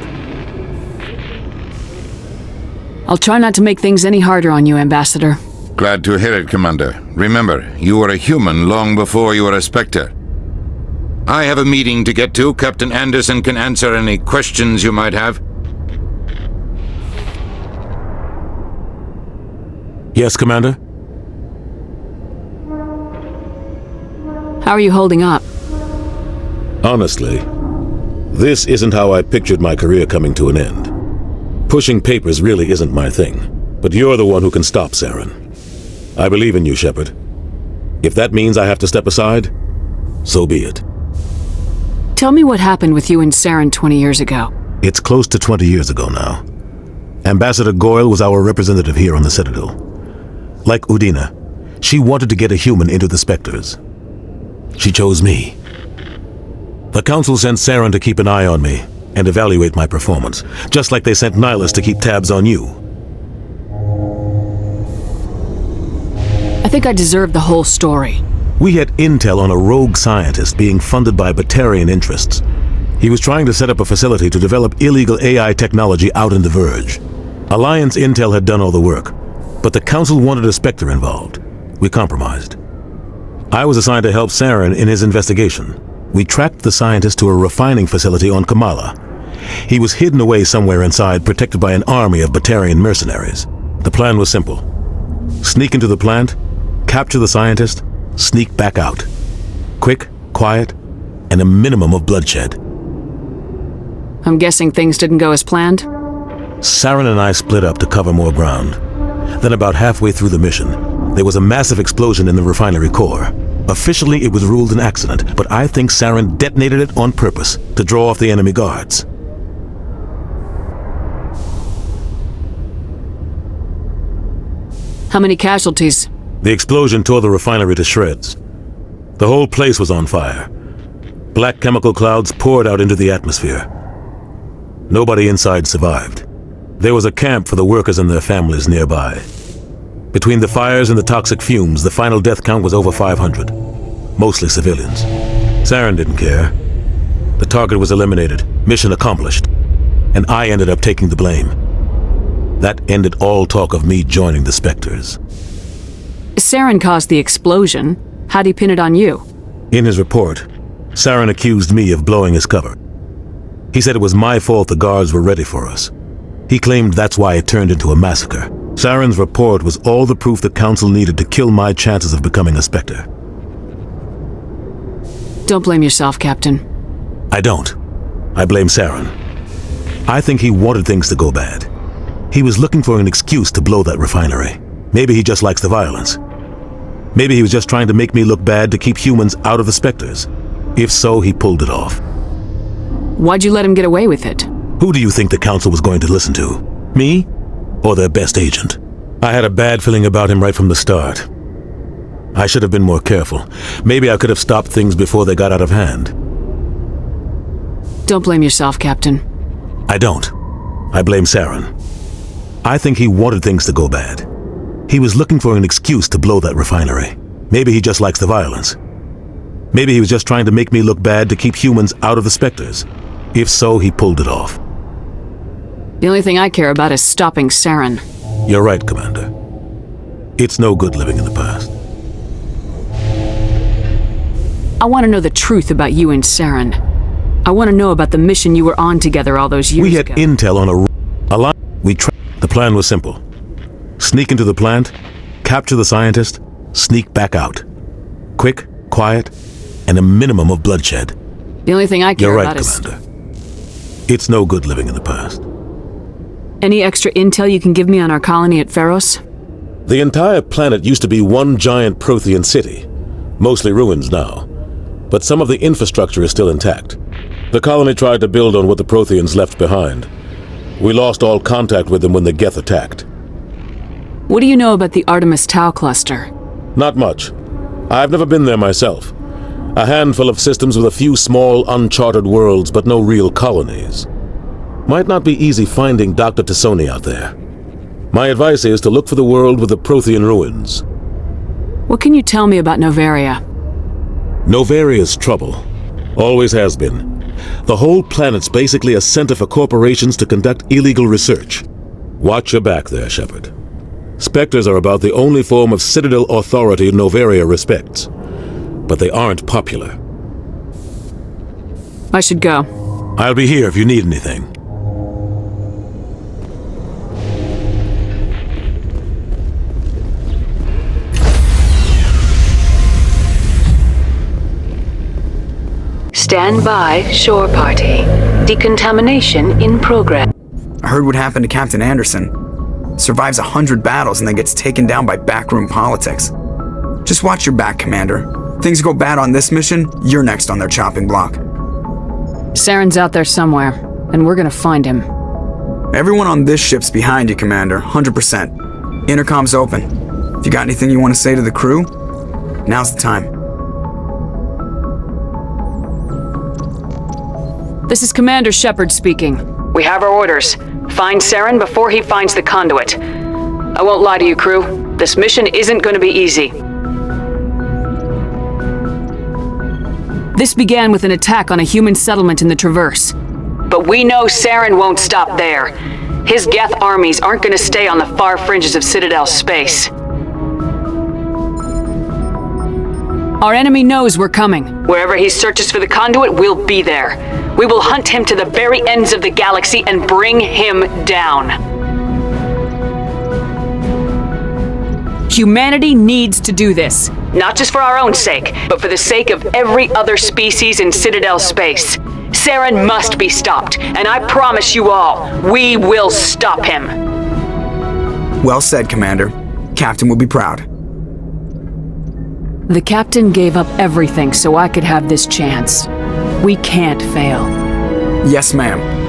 I'll try not to make things any harder on you, Ambassador. Glad to hear it, Commander. Remember, you were a human long before you were a Spectre. I have a meeting to get to. Captain Anderson can answer any questions you might have. Yes, Commander? How are you holding up? Honestly, this isn't how I pictured my career coming to an end. Pushing papers really isn't my thing, but you're the one who can stop Saren. I believe in you, Shepard. If that means I have to step aside, so be it. Tell me what happened with you and Saren 20 years ago. It's close to 20 years ago now. Ambassador Goyle was our representative here on the Citadel. Like Udina, she wanted to get a human into the Spectres. She chose me. The Council sent Saren to keep an eye on me and evaluate my performance, just like they sent Nihilus to keep tabs on you. I think I deserve the whole story. We had intel on a rogue scientist being funded by Batarian interests. He was trying to set up a facility to develop illegal AI technology out in the Verge. Alliance intel had done all the work, but the Council wanted a Spectre involved. We compromised. I was assigned to help Saren in his investigation. We tracked the scientist to a refining facility on Kamala. He was hidden away somewhere inside, protected by an army of Batarian mercenaries. The plan was simple. Sneak into the plant, capture the scientist, sneak back out. Quick, quiet, and a minimum of bloodshed. I'm guessing things didn't go as planned? Saren and I split up to cover more ground. Then about halfway through the mission, there was a massive explosion in the refinery core. Officially, it was ruled an accident, but I think Saren detonated it on purpose to draw off the enemy guards. How many casualties? The explosion tore the refinery to shreds. The whole place was on fire. Black chemical clouds poured out into the atmosphere. Nobody inside survived. There was a camp for the workers and their families nearby. Between the fires and the toxic fumes, the final death count was over 500. Mostly civilians. Saren didn't care. The target was eliminated, mission accomplished, and I ended up taking the blame. That ended all talk of me joining the Spectres. Saren caused the explosion. How'd he pin it on you? In his report, Saren accused me of blowing his cover. He said it was my fault the guards were ready for us. He claimed that's why it turned into a massacre. Saren's report was all the proof the Council needed to kill my chances of becoming a Spectre. Don't blame yourself, Captain. I don't. I blame Saren. I think he wanted things to go bad. He was looking for an excuse to blow that refinery. Maybe he just likes the violence. Maybe he was just trying to make me look bad to keep humans out of the Spectres. If so, he pulled it off. Why'd you let him get away with it? Who do you think the Council was going to listen to? Me? Or their best agent? I had a bad feeling about him right from the start. I should have been more careful. Maybe I could have stopped things before they got out of hand. Don't blame yourself, Captain. I don't. I blame Saren. I think he wanted things to go bad. He was looking for an excuse to blow that refinery. Maybe he just likes the violence. Maybe he was just trying to make me look bad to keep humans out of the Spectres. If so, he pulled it off. The only thing I care about is stopping Saren. You're right, Commander. It's no good living in the past. I want to know the truth about you and Saren. I want to know about the mission you were on together all those years ago. We had intel on a line. The plan was simple. Sneak into the plant, capture the scientist, sneak back out. Quick, quiet, and a minimum of bloodshed. The only thing I care You're right, about is... Commander. It's no good living in the past. Any extra intel you can give me on our colony at Pharos? The entire planet used to be one giant Prothean city. Mostly ruins now. But some of the infrastructure is still intact. The colony tried to build on what the Protheans left behind. We lost all contact with them when the Geth attacked. What do you know about the Artemis Tau cluster? Not much. I've never been there myself. A handful of systems with a few small, uncharted worlds, but no real colonies. Might not be easy finding Dr. T'Soni out there. My advice is to look for the world with the Prothean ruins. What can you tell me about Noveria? Novaria's trouble. Always has been. The whole planet's basically a center for corporations to conduct illegal research. Watch your back there, Shepard. Spectres are about the only form of Citadel authority Noveria respects. But they aren't popular. I should go. I'll be here if you need anything. Stand by, shore party. Decontamination in progress. I heard what happened to Captain Anderson. Survives 100 battles and then gets taken down by backroom politics. Just watch your back, Commander. Things go bad on this mission, you're next on their chopping block. Saren's out there somewhere, and we're gonna find him. Everyone on this ship's behind you, Commander, 100%. Intercom's open. If you got anything you want to say to the crew, now's the time. This is Commander Shepard speaking. We have our orders. Find Saren before he finds the conduit. I won't lie to you, crew. This mission isn't going to be easy. This began with an attack on a human settlement in the Traverse. But we know Saren won't stop there. His Geth armies aren't going to stay on the far fringes of Citadel space. Our enemy knows we're coming. Wherever he searches for the conduit, we'll be there. We will hunt him to the very ends of the galaxy and bring him down. Humanity needs to do this. Not just for our own sake, but for the sake of every other species in Citadel space. Saren must be stopped, and I promise you all, we will stop him. Well said, Commander. Captain will be proud. The Captain gave up everything so I could have this chance. We can't fail. Yes, ma'am.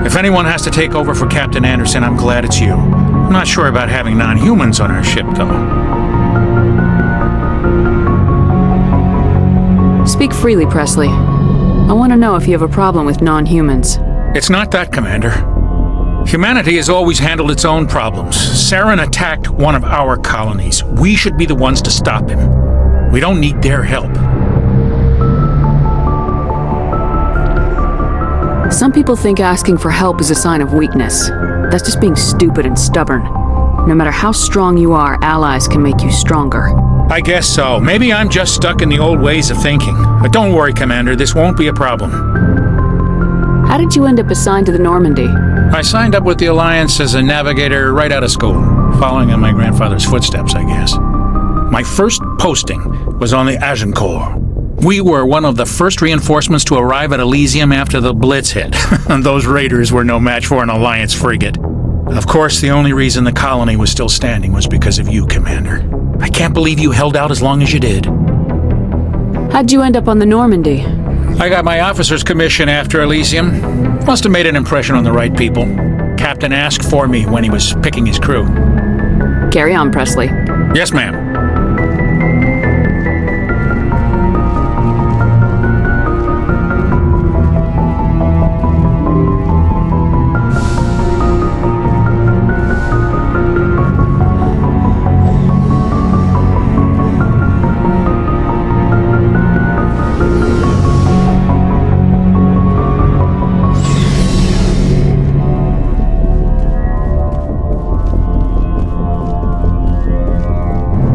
If anyone has to take over for Captain Anderson, I'm glad it's you. I'm not sure about having non-humans on our ship, though. Speak freely, Presley. I want to know if you have a problem with non-humans. It's not that, Commander. Humanity has always handled its own problems. Saren attacked one of our colonies. We should be the ones to stop him. We don't need their help. Some people think asking for help is a sign of weakness. That's just being stupid and stubborn. No matter how strong you are, allies can make you stronger. I guess so. Maybe I'm just stuck in the old ways of thinking. But don't worry, Commander, this won't be a problem. How did you end up assigned to the Normandy? I signed up with the Alliance as a navigator right out of school, following in my grandfather's footsteps, I guess. My first posting was on the Agincourt. We were one of the first reinforcements to arrive at Elysium after the Blitz hit. Those raiders were no match for an Alliance frigate. Of course, the only reason the colony was still standing was because of you, Commander. I can't believe you held out as long as you did. How'd you end up on the Normandy? I got my officer's commission after Elysium. Must have made an impression on the right people. Captain asked for me when he was picking his crew. Carry on, Presley. Yes, ma'am.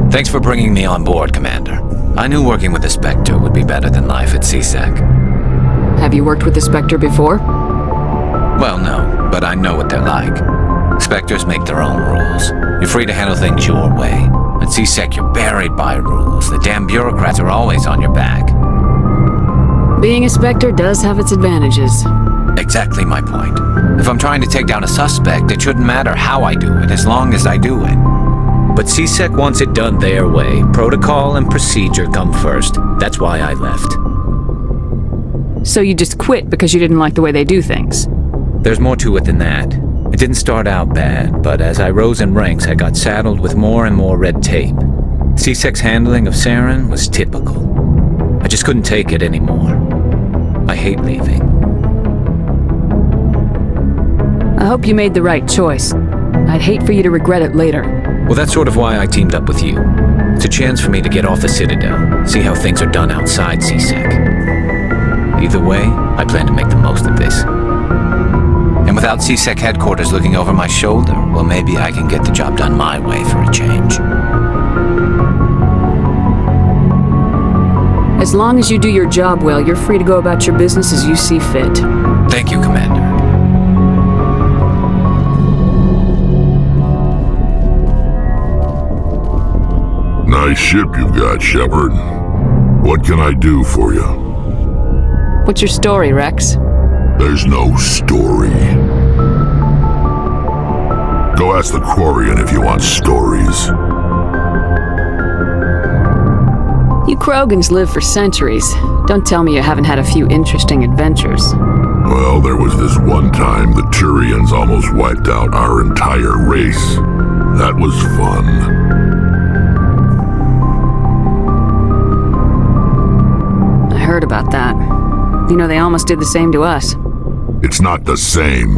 Thanks for bringing me on board, Commander. I knew working with the Spectre would be better than life at CSEC. Have you worked with the Spectre before? Well, no, but I know what they're like. Spectres make their own rules. You're free to handle things your way. At CSEC, you're buried by rules. The damn bureaucrats are always on your back. Being a Spectre does have its advantages. Exactly my point. If I'm trying to take down a suspect, it shouldn't matter how I do it, as long as I do it. But CSEC wants it done their way. Protocol and procedure come first. That's why I left. So you just quit because you didn't like the way they do things? There's more to it than that. It didn't start out bad, but as I rose in ranks, I got saddled with more and more red tape. CSEC's handling of Saren was typical. I just couldn't take it anymore. I hate leaving. I hope you made the right choice. I'd hate for you to regret it later. Well, that's sort of why I teamed up with you. It's a chance for me to get off the Citadel, see how things are done outside CSEC. Either way, I plan to make the most of this. And without CSEC headquarters looking over my shoulder, well, maybe I can get the job done my way for a change. As long as you do your job well, you're free to go about your business as you see fit. Thank you, Commander. Nice ship you've got, Shepard. What can I do for you? What's your story, Rex? There's no story. Go ask the Quarian if you want stories. You Krogans live for centuries. Don't tell me you haven't had a few interesting adventures. Well, there was this one time the Turians almost wiped out our entire race. That was fun. I heard about that. You know, they almost did the same to us. It's not the same.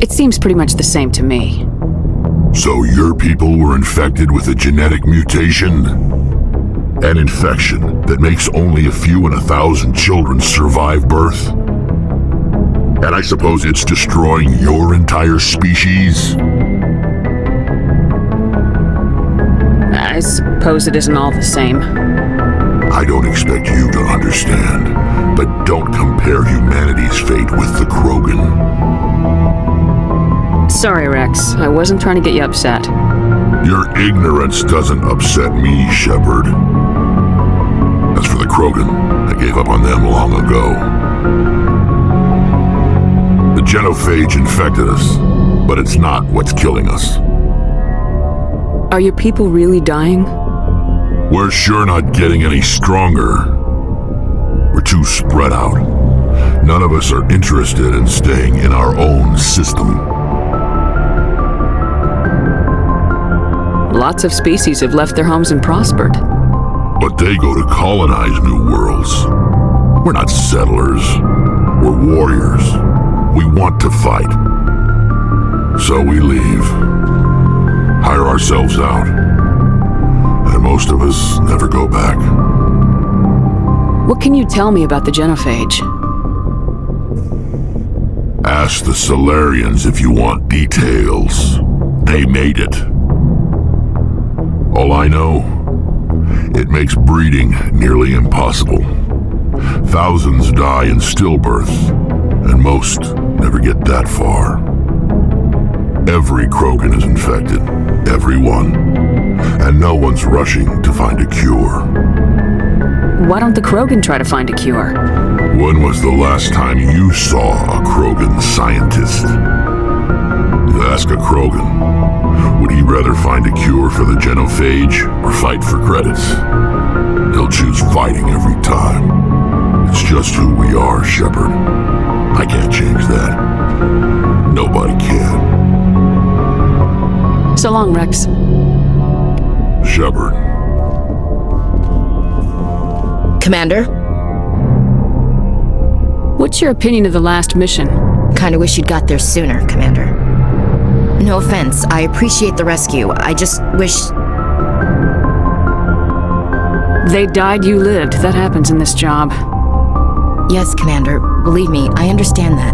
It seems pretty much the same to me. So your people were infected with a genetic mutation? An infection that makes only a few in 1,000 children survive birth? And I suppose it's destroying your entire species? I suppose it isn't all the same. I don't expect you to understand, but don't compare humanity's fate with the Krogan. Sorry, Rex. I wasn't trying to get you upset. Your ignorance doesn't upset me, Shepard. As for the Krogan, I gave up on them long ago. The genophage infected us, but it's not what's killing us. Are your people really dying? We're sure not getting any stronger. We're too spread out. None of us are interested in staying in our own system. Lots of species have left their homes and prospered. But they go to colonize new worlds. We're not settlers. We're warriors. We want to fight. So we leave. Hire ourselves out. And most of us never go back. What can you tell me about the genophage? Ask the Solarians if you want details. They made it. All I know, it makes breeding nearly impossible. Thousands die in stillbirth, and most never get that far. Every Krogan is infected. Everyone. And no one's rushing to find a cure. Why don't the Krogan try to find a cure? When was the last time you saw a Krogan scientist? You ask a Krogan, would he rather find a cure for the genophage or fight for credits? He'll choose fighting every time. It's just who we are, Shepard. I can't change that. Nobody can. So long, Rex. Shepard. Commander? What's your opinion of the last mission? Kinda wish you'd got there sooner, Commander. No offense, I appreciate the rescue. I just wish... They died, you lived. That happens in this job. Yes, Commander. Believe me, I understand that.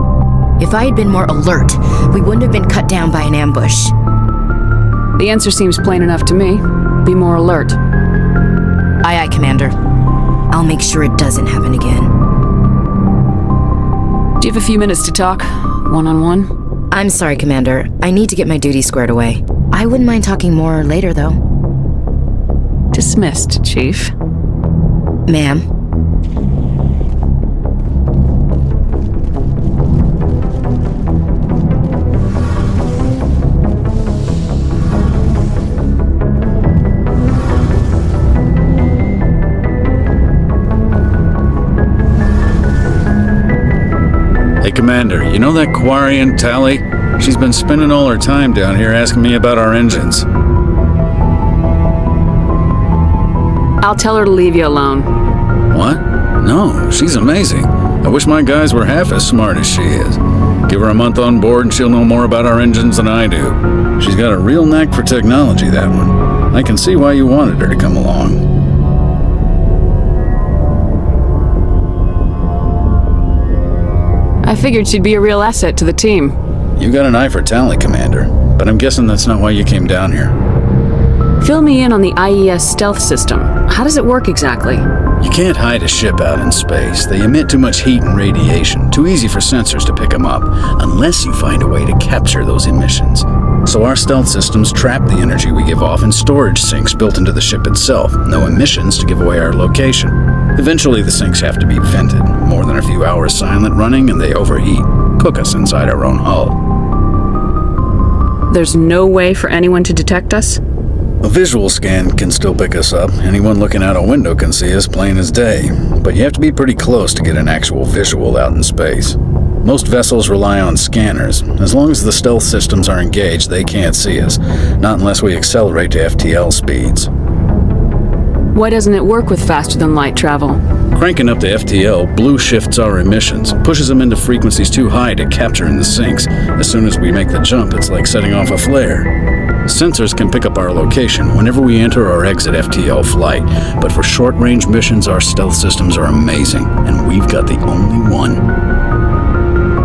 If I had been more alert, we wouldn't have been cut down by an ambush. The answer seems plain enough to me. Be more alert. Aye, aye, Commander. I'll make sure it doesn't happen again. Do you have a few minutes to talk? One-on-one? I'm sorry, Commander. I need to get my duty squared away. I wouldn't mind talking more later, though. Dismissed, Chief. Ma'am. Hey, Commander, you know that Quarian, Tali? She's been spending all her time down here asking me about our engines. I'll tell her to leave you alone. What? No, she's amazing. I wish my guys were half as smart as she is. Give her a month on board and she'll know more about our engines than I do. She's got a real knack for technology, that one. I can see why you wanted her to come along. I figured she'd be a real asset to the team. You got an eye for Tali, Commander, but I'm guessing that's not why you came down here. Fill me in on the IES stealth system. How does it work exactly? You can't hide a ship out in space. They emit too much heat and radiation, too easy for sensors to pick them up, unless you find a way to capture those emissions. So our stealth systems trap the energy we give off in storage sinks built into the ship itself. No emissions to give away our location. Eventually the sinks have to be vented. More than a few hours silent running and they overheat. Cook us inside our own hull. There's no way for anyone to detect us? A visual scan can still pick us up. Anyone looking out a window can see us plain as day. But you have to be pretty close to get an actual visual out in space. Most vessels rely on scanners. As long as the stealth systems are engaged, they can't see us. Not unless we accelerate to FTL speeds. Why doesn't it work with faster-than-light travel? Cranking up to FTL blue shifts our emissions, pushes them into frequencies too high to capture in the sinks. As soon as we make the jump, it's like setting off a flare. Sensors can pick up our location whenever we enter or exit FTL flight, but for short-range missions, our stealth systems are amazing, and we've got the only one.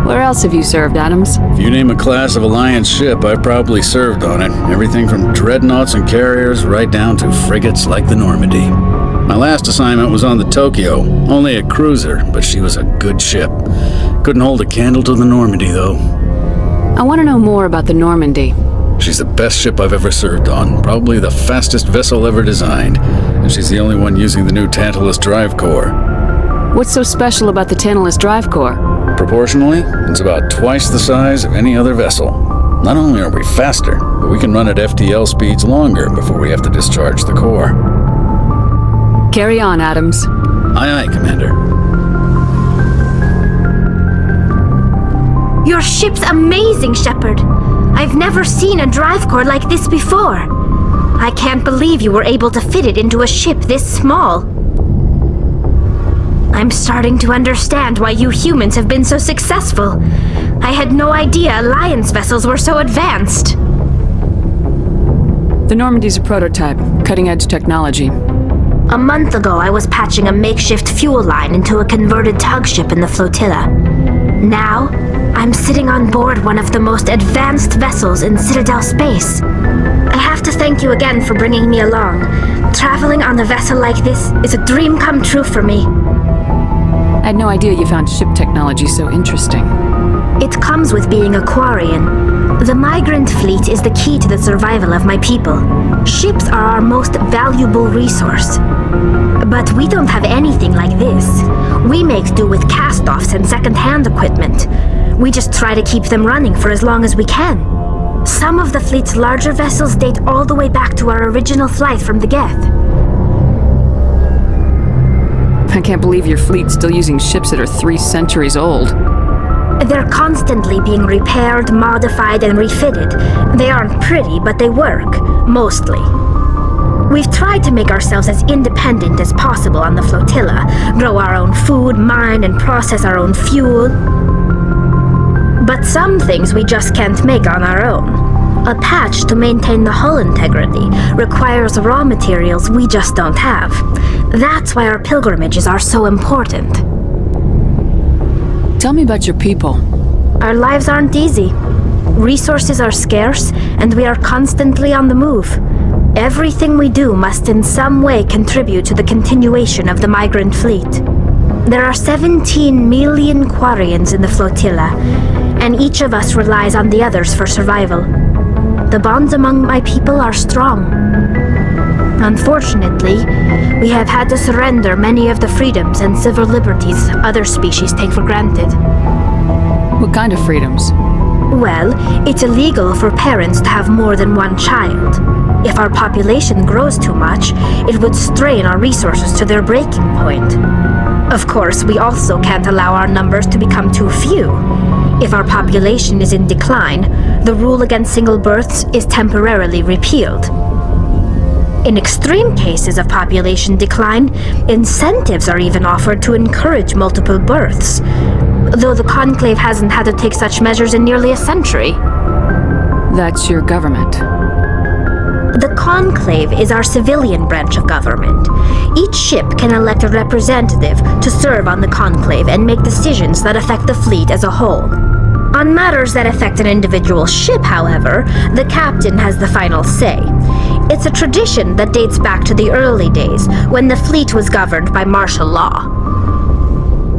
Where else have you served, Adams? If you name a class of Alliance ship, I've probably served on it. Everything from dreadnoughts and carriers right down to frigates like the Normandy. My last assignment was on the Tokyo, only a cruiser, but she was a good ship. Couldn't hold a candle to the Normandy, though. I want to know more about the Normandy. She's the best ship I've ever served on, probably the fastest vessel ever designed, and she's the only one using the new Tantalus drive core. What's so special about the Tantalus drive core? Proportionally, it's about twice the size of any other vessel. Not only are we faster, but we can run at FTL speeds longer before we have to discharge the core. Carry on, Adams. Aye, aye, Commander. Your ship's amazing, Shepard. I've never seen a drive core like this before. I can't believe you were able to fit it into a ship this small. I'm starting to understand why you humans have been so successful. I had no idea Alliance vessels were so advanced. The Normandy's a prototype, cutting-edge technology. A month ago, I was patching a makeshift fuel line into a converted tug ship in the flotilla. Now, I'm sitting on board one of the most advanced vessels in Citadel space. I have to thank you again for bringing me along. Traveling on a vessel like this is a dream come true for me. I had no idea you found ship technology so interesting. It comes with being a Quarian. The migrant fleet is the key to the survival of my people. Ships are our most valuable resource. But we don't have anything like this. We make do with cast-offs and second-hand equipment. We just try to keep them running for as long as we can. Some of the fleet's larger vessels date all the way back to our original flight from the Geth. I can't believe your fleet's still using ships that are 3 centuries old. They're constantly being repaired, modified, and refitted. They aren't pretty, but they work, mostly. We've tried to make ourselves as independent as possible on the flotilla, grow our own food, mine and process our own fuel. But some things we just can't make on our own. A patch to maintain the hull integrity requires raw materials we just don't have. That's why our pilgrimages are so important. Tell me about your people. Our lives aren't easy. Resources are scarce, and we are constantly on the move. Everything we do must in some way contribute to the continuation of the migrant fleet. There are 17 million Quarians in the flotilla, and each of us relies on the others for survival. The bonds among my people are strong. Unfortunately, we have had to surrender many of the freedoms and civil liberties other species take for granted. What kind of freedoms? Well, it's illegal for parents to have more than one child. If our population grows too much, it would strain our resources to their breaking point. Of course, we also can't allow our numbers to become too few. If our population is in decline, the rule against single births is temporarily repealed. In extreme cases of population decline, incentives are even offered to encourage multiple births, though the Conclave hasn't had to take such measures in nearly a century. That's your government. The Conclave is our civilian branch of government. Each ship can elect a representative to serve on the Conclave and make decisions that affect the fleet as a whole. On matters that affect an individual ship, however, the captain has the final say. It's a tradition that dates back to the early days, when the fleet was governed by martial law.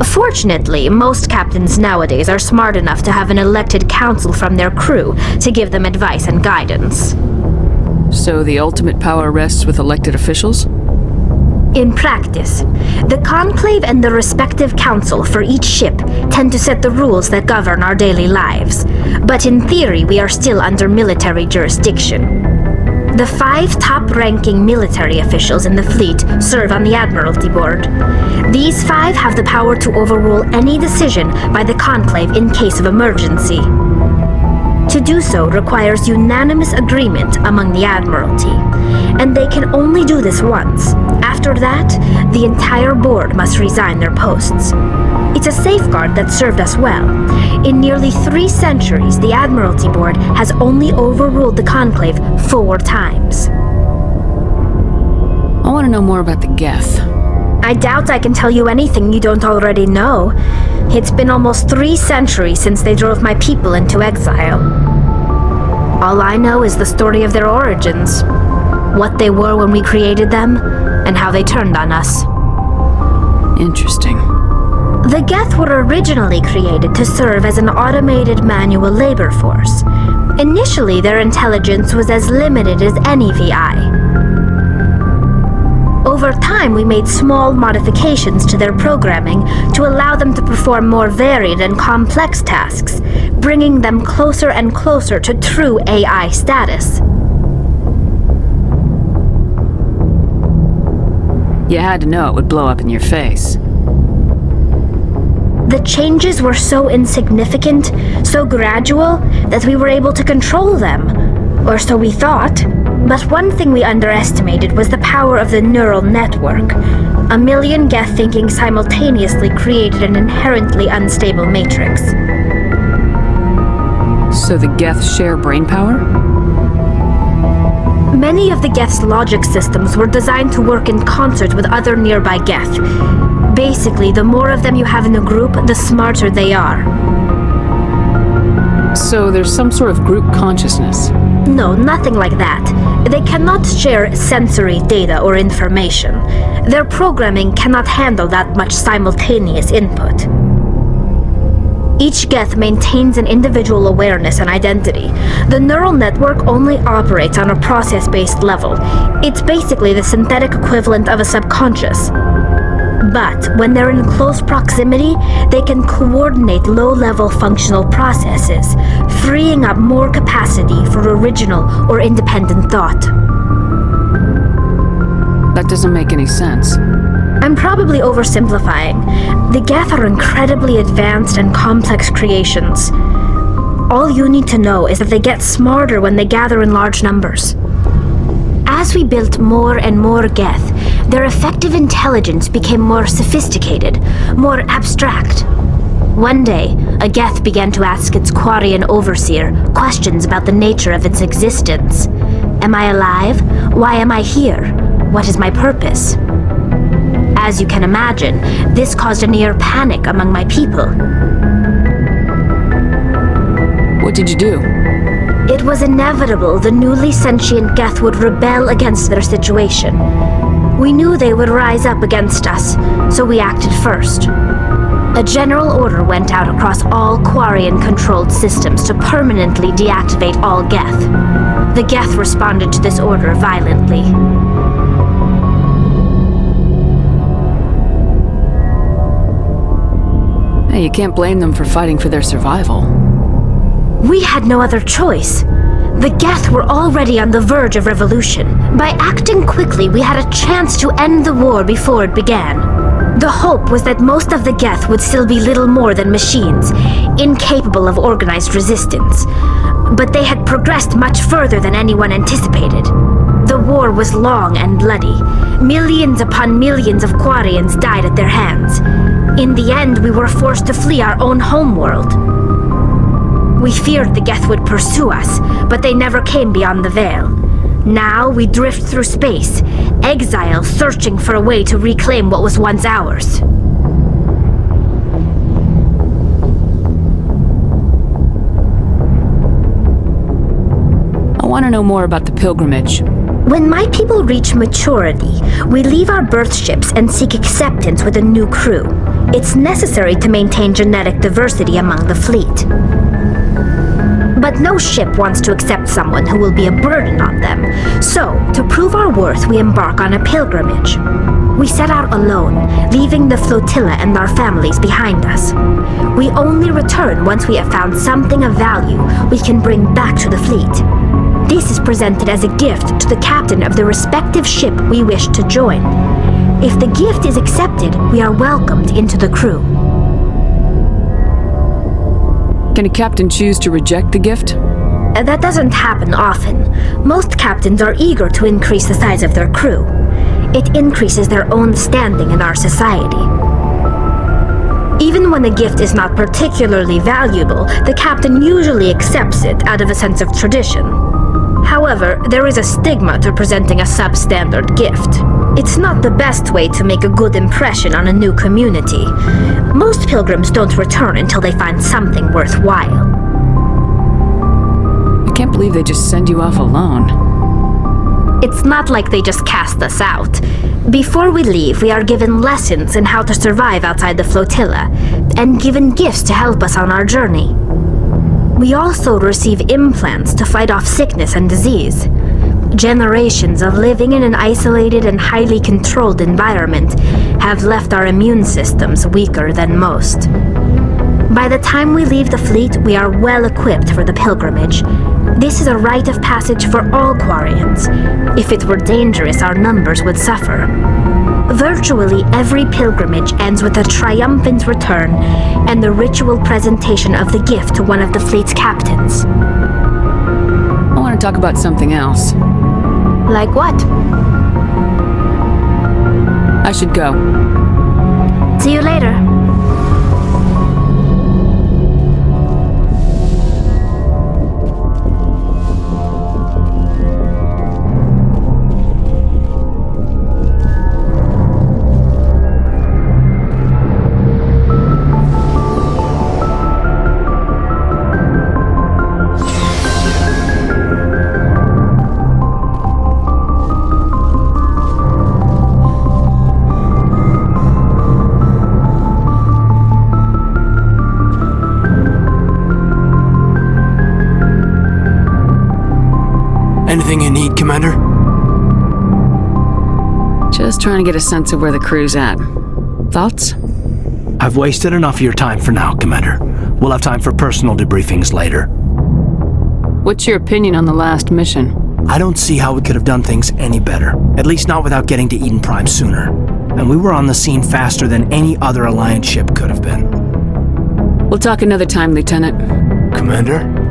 Fortunately, most captains nowadays are smart enough to have an elected council from their crew to give them advice and guidance. So the ultimate power rests with elected officials? In practice, the Conclave and the respective council for each ship tend to set the rules that govern our daily lives. But in theory, we are still under military jurisdiction. The 5 top-ranking military officials in the fleet serve on the Admiralty Board. These 5 have the power to overrule any decision by the Conclave in case of emergency. To do so requires unanimous agreement among the Admiralty, and they can only do this once. After that, the entire board must resign their posts. It's a safeguard that served us well. In nearly 3 centuries, the Admiralty Board has only overruled the Conclave 4 times. I want to know more about the Geth. I doubt I can tell you anything you don't already know. It's been almost 3 centuries since they drove my people into exile. All I know is the story of their origins, what they were when we created them, and how they turned on us. Interesting. The Geth were originally created to serve as an automated manual labor force. Initially, their intelligence was as limited as any VI. Over time, we made small modifications to their programming to allow them to perform more varied and complex tasks, bringing them closer and closer to true AI status. You had to know it would blow up in your face. The changes were so insignificant, so gradual, that we were able to control them. Or so we thought. But one thing we underestimated was the power of the neural network. A million Geth thinking simultaneously created an inherently unstable matrix. So the Geth share brain power? Many of the Geth's logic systems were designed to work in concert with other nearby Geth. Basically, the more of them you have in a group, the smarter they are. So there's some sort of group consciousness? No, nothing like that. They cannot share sensory data or information. Their programming cannot handle that much simultaneous input. Each Geth maintains an individual awareness and identity. The neural network only operates on a process-based level. It's basically the synthetic equivalent of a subconscious. But when they're in close proximity, they can coordinate low-level functional processes, freeing up more capacity for original or independent thought. That doesn't make any sense. I'm probably oversimplifying. The Geth are incredibly advanced and complex creations. All you need to know is that they get smarter when they gather in large numbers. As we built more and more Geth, their effective intelligence became more sophisticated, more abstract. One day, a Geth began to ask its Quarian overseer questions about the nature of its existence. Am I alive? Why am I here? What is my purpose? As you can imagine, this caused a near panic among my people. What did you do? It was inevitable the newly sentient Geth would rebel against their situation. We knew they would rise up against us, so we acted first. A general order went out across all Quarian-controlled systems to permanently deactivate all Geth. The Geth responded to this order violently. Hey, you can't blame them for fighting for their survival. We had no other choice. The Geth were already on the verge of revolution. By acting quickly, we had a chance to end the war before it began. The hope was that most of the Geth would still be little more than machines, incapable of organized resistance. But they had progressed much further than anyone anticipated. The war was long and bloody. Millions upon millions of Quarians died at their hands. In the end, we were forced to flee our own homeworld. We feared the Geth would pursue us, but they never came beyond the Veil. Now we drift through space, exile searching for a way to reclaim what was once ours. I want to know more about the pilgrimage. When my people reach maturity, we leave our birth ships and seek acceptance with a new crew. It's necessary to maintain genetic diversity among the fleet. But no ship wants to accept someone who will be a burden on them. So, to prove our worth, we embark on a pilgrimage. We set out alone, leaving the flotilla and our families behind us. We only return once we have found something of value we can bring back to the fleet. This is presented as a gift to the captain of the respective ship we wish to join. If the gift is accepted, we are welcomed into the crew. Can a captain choose to reject the gift? That doesn't happen often. Most captains are eager to increase the size of their crew. It increases their own standing in our society. Even when the gift is not particularly valuable, the captain usually accepts it out of a sense of tradition. However, there is a stigma to presenting a substandard gift. It's not the best way to make a good impression on a new community. Most pilgrims don't return until they find something worthwhile. I can't believe they just send you off alone. It's not like they just cast us out. Before we leave, we are given lessons in how to survive outside the flotilla, and given gifts to help us on our journey. We also receive implants to fight off sickness and disease. Generations of living in an isolated and highly controlled environment have left our immune systems weaker than most. By the time we leave the fleet, we are well equipped for the pilgrimage. This is a rite of passage for all Quarians. If it were dangerous, our numbers would suffer. Virtually every pilgrimage ends with a triumphant return and the ritual presentation of the gift to one of the fleet's captains. I want to talk about something else. Like what? I should go. See you later. Anything you need, Commander? Just trying to get a sense of where the crew's at. Thoughts? I've wasted enough of your time for now, Commander. We'll have time for personal debriefings later. What's your opinion on the last mission? I don't see how we could have done things any better. At least not without getting to Eden Prime sooner. And we were on the scene faster than any other Alliance ship could have been. We'll talk another time, Lieutenant. Commander?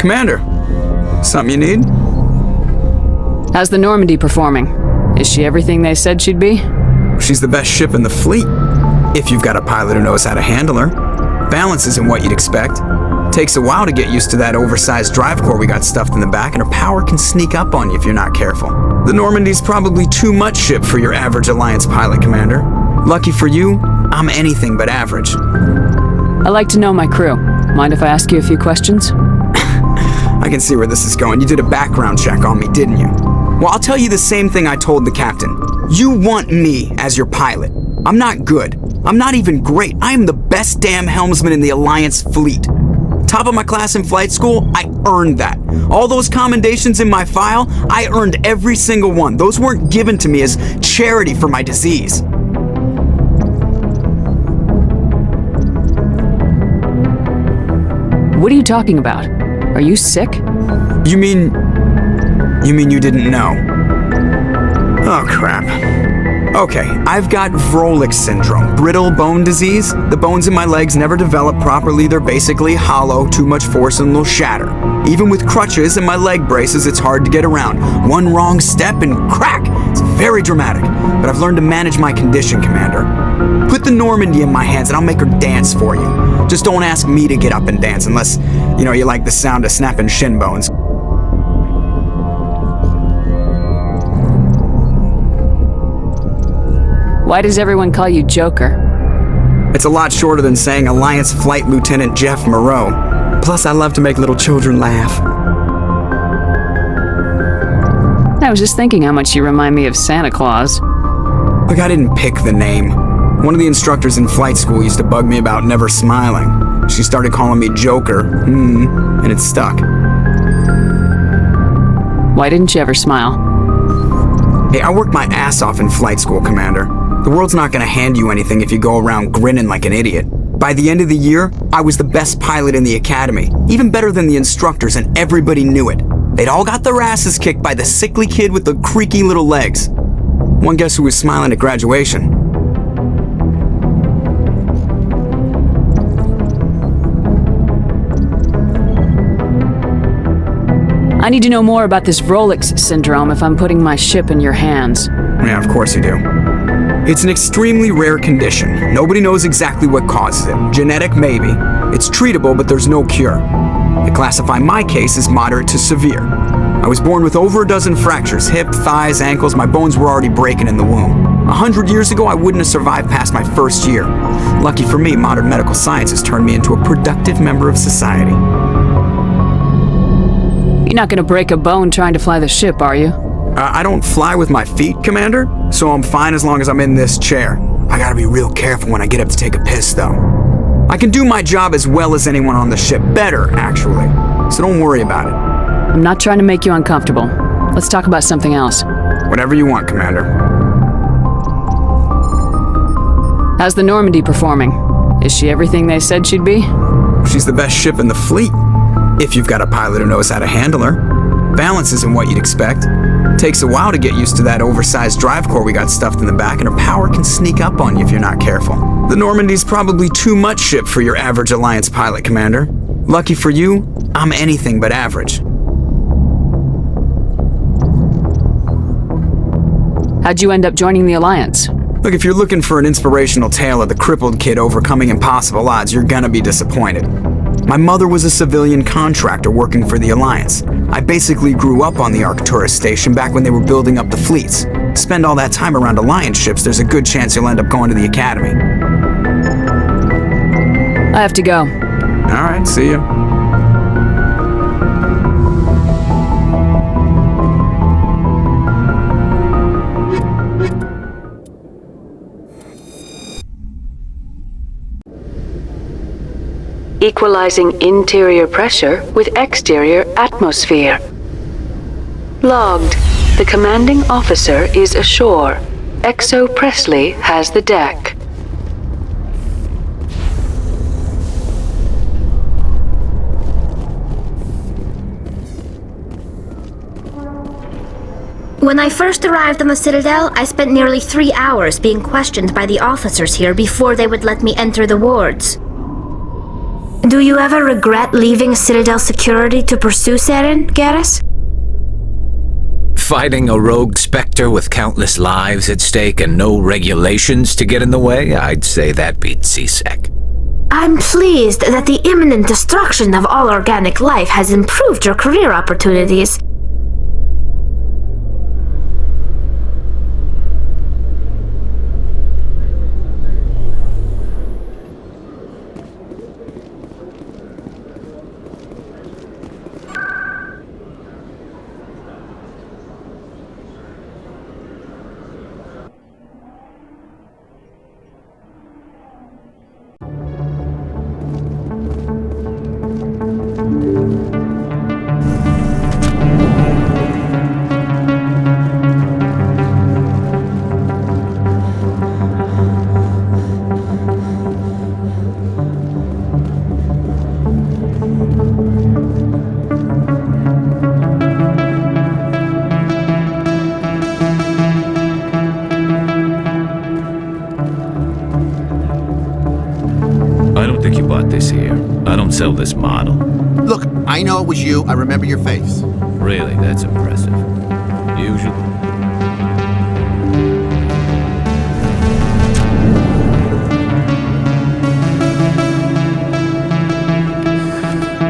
Commander, something you need? How's the Normandy performing? Is she everything they said she'd be? She's the best ship in the fleet, if you've got a pilot who knows how to handle her. Balance isn't what you'd expect. Takes a while to get used to that oversized drive core we got stuffed in the back, and her power can sneak up on you if you're not careful. The Normandy's probably too much ship for your average Alliance pilot, Commander. Lucky for you, I'm anything but average. I like to know my crew. Mind if I ask you a few questions? I can see where this is going. You did a background check on me, didn't you? Well, I'll tell you the same thing I told the captain. You want me as your pilot. I'm not good. I'm not even great. I am the best damn helmsman in the Alliance fleet. Top of my class in flight school, I earned that. All those commendations in my file, I earned every single one. Those weren't given to me as charity for my disease. What are you talking about? Are you sick? You mean you didn't know? Oh, crap. Okay, I've got Vrolik syndrome, brittle bone disease. The bones in my legs never develop properly. They're basically hollow, too much force and they'll shatter. Even with crutches and my leg braces, it's hard to get around. One wrong step and crack! It's very dramatic, but I've learned to manage my condition, Commander. Put the Normandy in my hands and I'll make her dance for you. Just don't ask me to get up and dance unless, you like the sound of snapping shin bones. Why does everyone call you Joker? It's a lot shorter than saying Alliance Flight Lieutenant Jeff Moreau. Plus, I love to make little children laugh. I was just thinking how much you remind me of Santa Claus. Look, I didn't pick the name. One of the instructors in flight school used to bug me about never smiling. She started calling me Joker, and it stuck. Why didn't you ever smile? Hey, I worked my ass off in flight school, Commander. The world's not gonna hand you anything if you go around grinning like an idiot. By the end of the year, I was the best pilot in the academy, even better than the instructors, and everybody knew it. They'd all got their asses kicked by the sickly kid with the creaky little legs. One guess who was smiling at graduation? I need to know more about this Vrolik syndrome if I'm putting my ship in your hands. Yeah, of course you do. It's an extremely rare condition. Nobody knows exactly what causes it. Genetic, maybe. It's treatable, but there's no cure. They classify my case as moderate to severe. I was born with over a dozen fractures, hip, thighs, ankles. My bones were already breaking in the womb. 100 years ago, I wouldn't have survived past my first year. Lucky for me, modern medical science has turned me into a productive member of society. You're not gonna break a bone trying to fly the ship, are you? I don't fly with my feet, Commander, so I'm fine as long as I'm in this chair. I gotta be real careful when I get up to take a piss, though. I can do my job as well as anyone on the ship. Better, actually. So don't worry about it. I'm not trying to make you uncomfortable. Let's talk about something else. Whatever you want, Commander. How's the Normandy performing? Is she everything they said she'd be? She's the best ship in the fleet, if you've got a pilot who knows how to handle her. Balance isn't what you'd expect. Takes a while to get used to that oversized drive core we got stuffed in the back, and her power can sneak up on you if you're not careful. The Normandy's probably too much ship for your average Alliance pilot, Commander. Lucky for you, I'm anything but average. How'd you end up joining the Alliance? Look, if you're looking for an inspirational tale of the crippled kid overcoming impossible odds, you're gonna be disappointed. My mother was a civilian contractor working for the Alliance. I basically grew up on the Arcturus station back when they were building up the fleets. Spend all that time around Alliance ships, there's a good chance you'll end up going to the Academy. I have to go. Alright, see ya. Equalizing interior pressure with exterior atmosphere. Logged. The commanding officer is ashore. Exo Presley has the deck. When I first arrived on the Citadel, I spent nearly 3 hours being questioned by the officers here before they would let me enter the wards. Do you ever regret leaving Citadel security to pursue Saren, Garrus? Fighting a rogue Spectre with countless lives at stake and no regulations to get in the way, I'd say that beats CSEC. I'm pleased that the imminent destruction of all organic life has improved your career opportunities. Sell this model. Look, I know it was you. I remember your face. Really, that's impressive. Usually.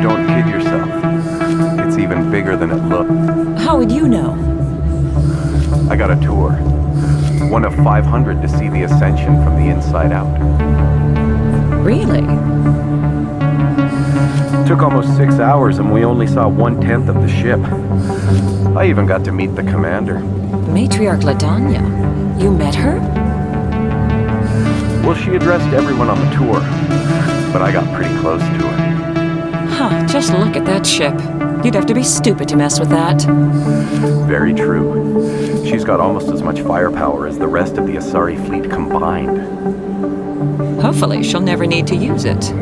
Don't kid yourself. It's even bigger than it looks. How would you know? I got a tour. One of 500 to see the Ascension from the inside out. Really? Took almost 6 hours and we only saw 1/10 of the ship. I even got to meet the commander. Matriarch Ladanya? You met her? Well, she addressed everyone on the tour, but I got pretty close to her. Huh, just look at that ship. You'd have to be stupid to mess with that. Very true. She's got almost as much firepower as the rest of the Asari fleet combined. Hopefully she'll never need to use it.